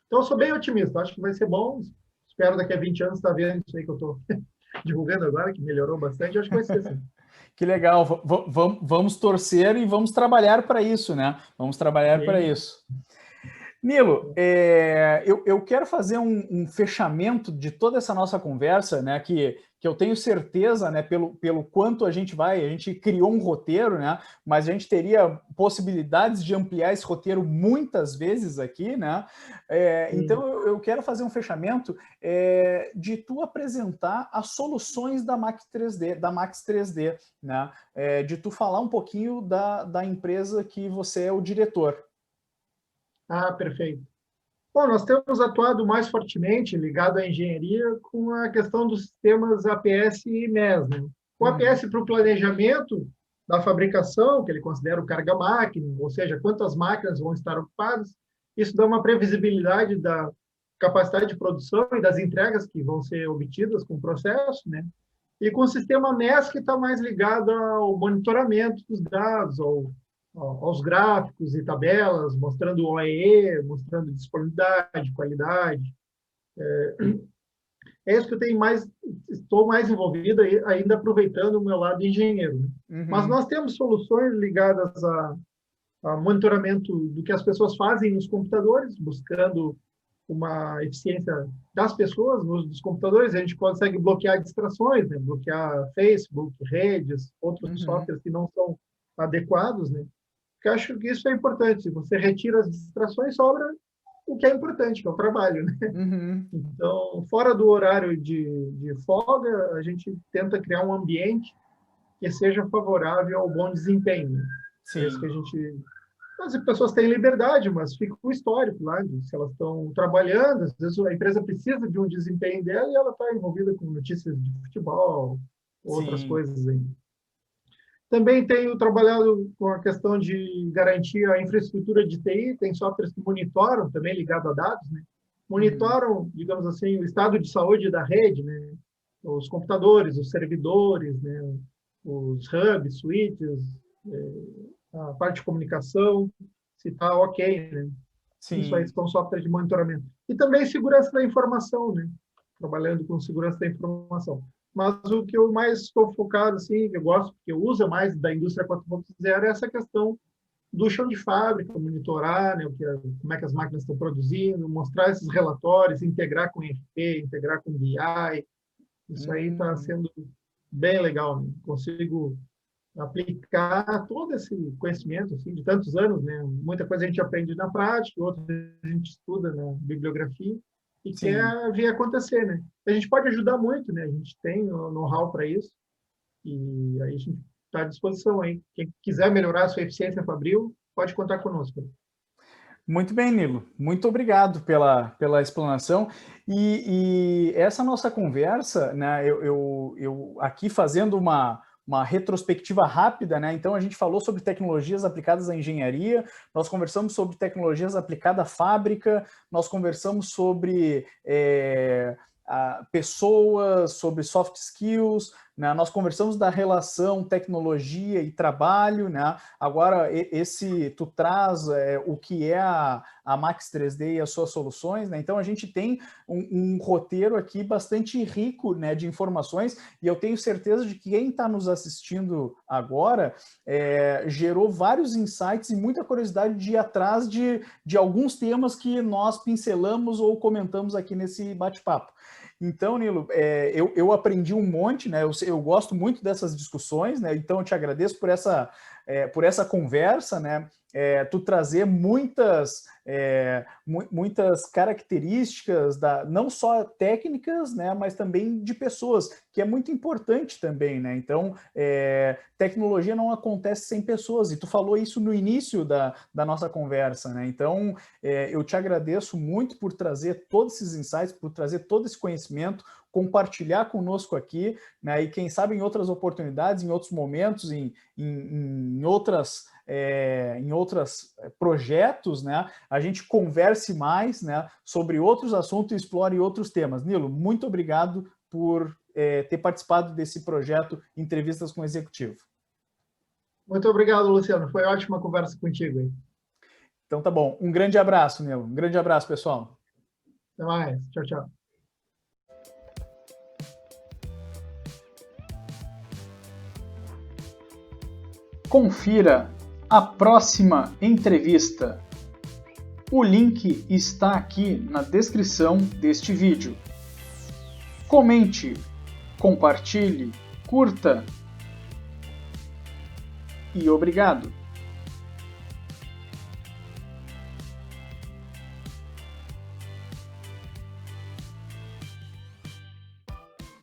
[SPEAKER 2] Então, eu sou bem otimista. Acho que vai ser bom. Espero daqui a 20 anos estar vendo isso aí que eu estou divulgando agora, que melhorou bastante. Acho que vai ser assim.
[SPEAKER 1] Que legal. Vamos torcer e vamos trabalhar para isso, né? Vamos trabalhar para
[SPEAKER 2] Sim.
[SPEAKER 1] isso. Nilo, eu quero fazer um fechamento de toda essa nossa conversa, né? Que eu tenho certeza, né? Pelo quanto a gente criou um roteiro, né? Mas a gente teria possibilidades de ampliar esse roteiro muitas vezes aqui, né? Então
[SPEAKER 2] Sim.
[SPEAKER 1] eu quero fazer um fechamento de tu apresentar as soluções da Max 3D, né? De tu falar um pouquinho da empresa que você é o diretor.
[SPEAKER 2] Ah, perfeito. Bom, nós temos atuado mais fortemente ligado à engenharia com a questão dos sistemas APS e MES. Né? O APS para o planejamento da fabricação, que ele considera o carga-máquina, ou seja, quantas máquinas vão estar ocupadas, isso dá uma previsibilidade da capacidade de produção e das entregas que vão ser obtidas com o processo, né? E com o sistema MES, que está mais ligado ao monitoramento dos dados, aos gráficos e tabelas, mostrando o OEE, mostrando disponibilidade, qualidade. É isso que eu tenho estou mais envolvido ainda aproveitando o meu lado engenheiro. Né? Mas nós temos soluções ligadas a monitoramento do que as pessoas fazem nos computadores, buscando uma eficiência das pessoas nos computadores. A gente consegue bloquear distrações, né? Bloquear Facebook, redes, outros softwares que não são adequados, né? Porque eu acho que isso é importante. Se você retira as distrações, sobra o que é importante, que é o trabalho, né? Então, fora do horário de folga, a gente tenta criar um ambiente que seja favorável ao bom desempenho. Né? É isso que a gente... As pessoas têm liberdade, mas fica o histórico lá, se elas estão trabalhando, às vezes a empresa precisa de um desempenho dela e ela está envolvida com notícias de futebol, outras coisas aí. Também tenho trabalhado com a questão de garantir a infraestrutura de TI, tem softwares que monitoram, também ligado a dados, né? Monitoram, digamos assim, o estado de saúde da rede, né? Os computadores, os servidores, né? Os hubs, switches, a parte de comunicação, se está ok, né? Sim. Isso aí são softwares de monitoramento. E também segurança da informação, né? Trabalhando com segurança da informação. Mas o que eu mais estou focado, assim, que eu gosto, que eu uso mais da indústria 4.0, é essa questão do chão de fábrica, monitorar, né, como é que as máquinas estão produzindo, mostrar esses relatórios, integrar com ERP, integrar com BI. Isso aí está sendo bem legal. Né? Consigo aplicar todo esse conhecimento assim, de tantos anos. Né? Muita coisa a gente aprende na prática, outra a gente estuda na bibliografia e quer ver acontecer, né? A gente pode ajudar muito, né? A gente tem o know-how para isso e aí a gente está à disposição aí. Quem quiser melhorar a sua eficiência fabril, pode contar conosco.
[SPEAKER 1] Muito bem, Nilo. Muito obrigado pela explanação. E essa nossa conversa, né? Eu aqui fazendo uma retrospectiva rápida, né? Então a gente falou sobre tecnologias aplicadas à engenharia, nós conversamos sobre tecnologias aplicadas à fábrica, nós conversamos sobre pessoas, sobre soft skills, né? Nós conversamos da relação tecnologia e trabalho, né? Agora tu traz o que é a Max 3D e as suas soluções, né? Então a gente tem um roteiro aqui bastante rico, né, de informações, e eu tenho certeza de que quem está nos assistindo agora gerou vários insights e muita curiosidade de ir atrás de alguns temas que nós pincelamos ou comentamos aqui nesse bate-papo. Então, Nilo, eu aprendi um monte, né? Eu gosto muito dessas discussões, né? Então eu te agradeço por essa conversa, né? Tu trazer muitas características não só técnicas, né? Mas também de pessoas, que é muito importante também, né? Então, tecnologia não acontece sem pessoas, e tu falou isso no início da nossa conversa, né? Então, eu te agradeço muito por trazer todos esses insights, por trazer todo esse conhecimento, compartilhar conosco aqui, né? E quem sabe em outras oportunidades, em outros momentos, em outros projetos, né? A gente converse mais, né? Sobre outros assuntos e explore outros temas. Nilo, muito obrigado por ter participado desse projeto Entrevistas com o Executivo.
[SPEAKER 2] Muito obrigado, Luciano. Foi ótima conversa contigo. Hein?
[SPEAKER 1] Então tá bom. Um grande abraço, Nilo. Um grande abraço, pessoal.
[SPEAKER 2] Até mais. Tchau, tchau.
[SPEAKER 1] Confira a próxima entrevista. O link está aqui na descrição deste vídeo. Comente, compartilhe, curta e obrigado!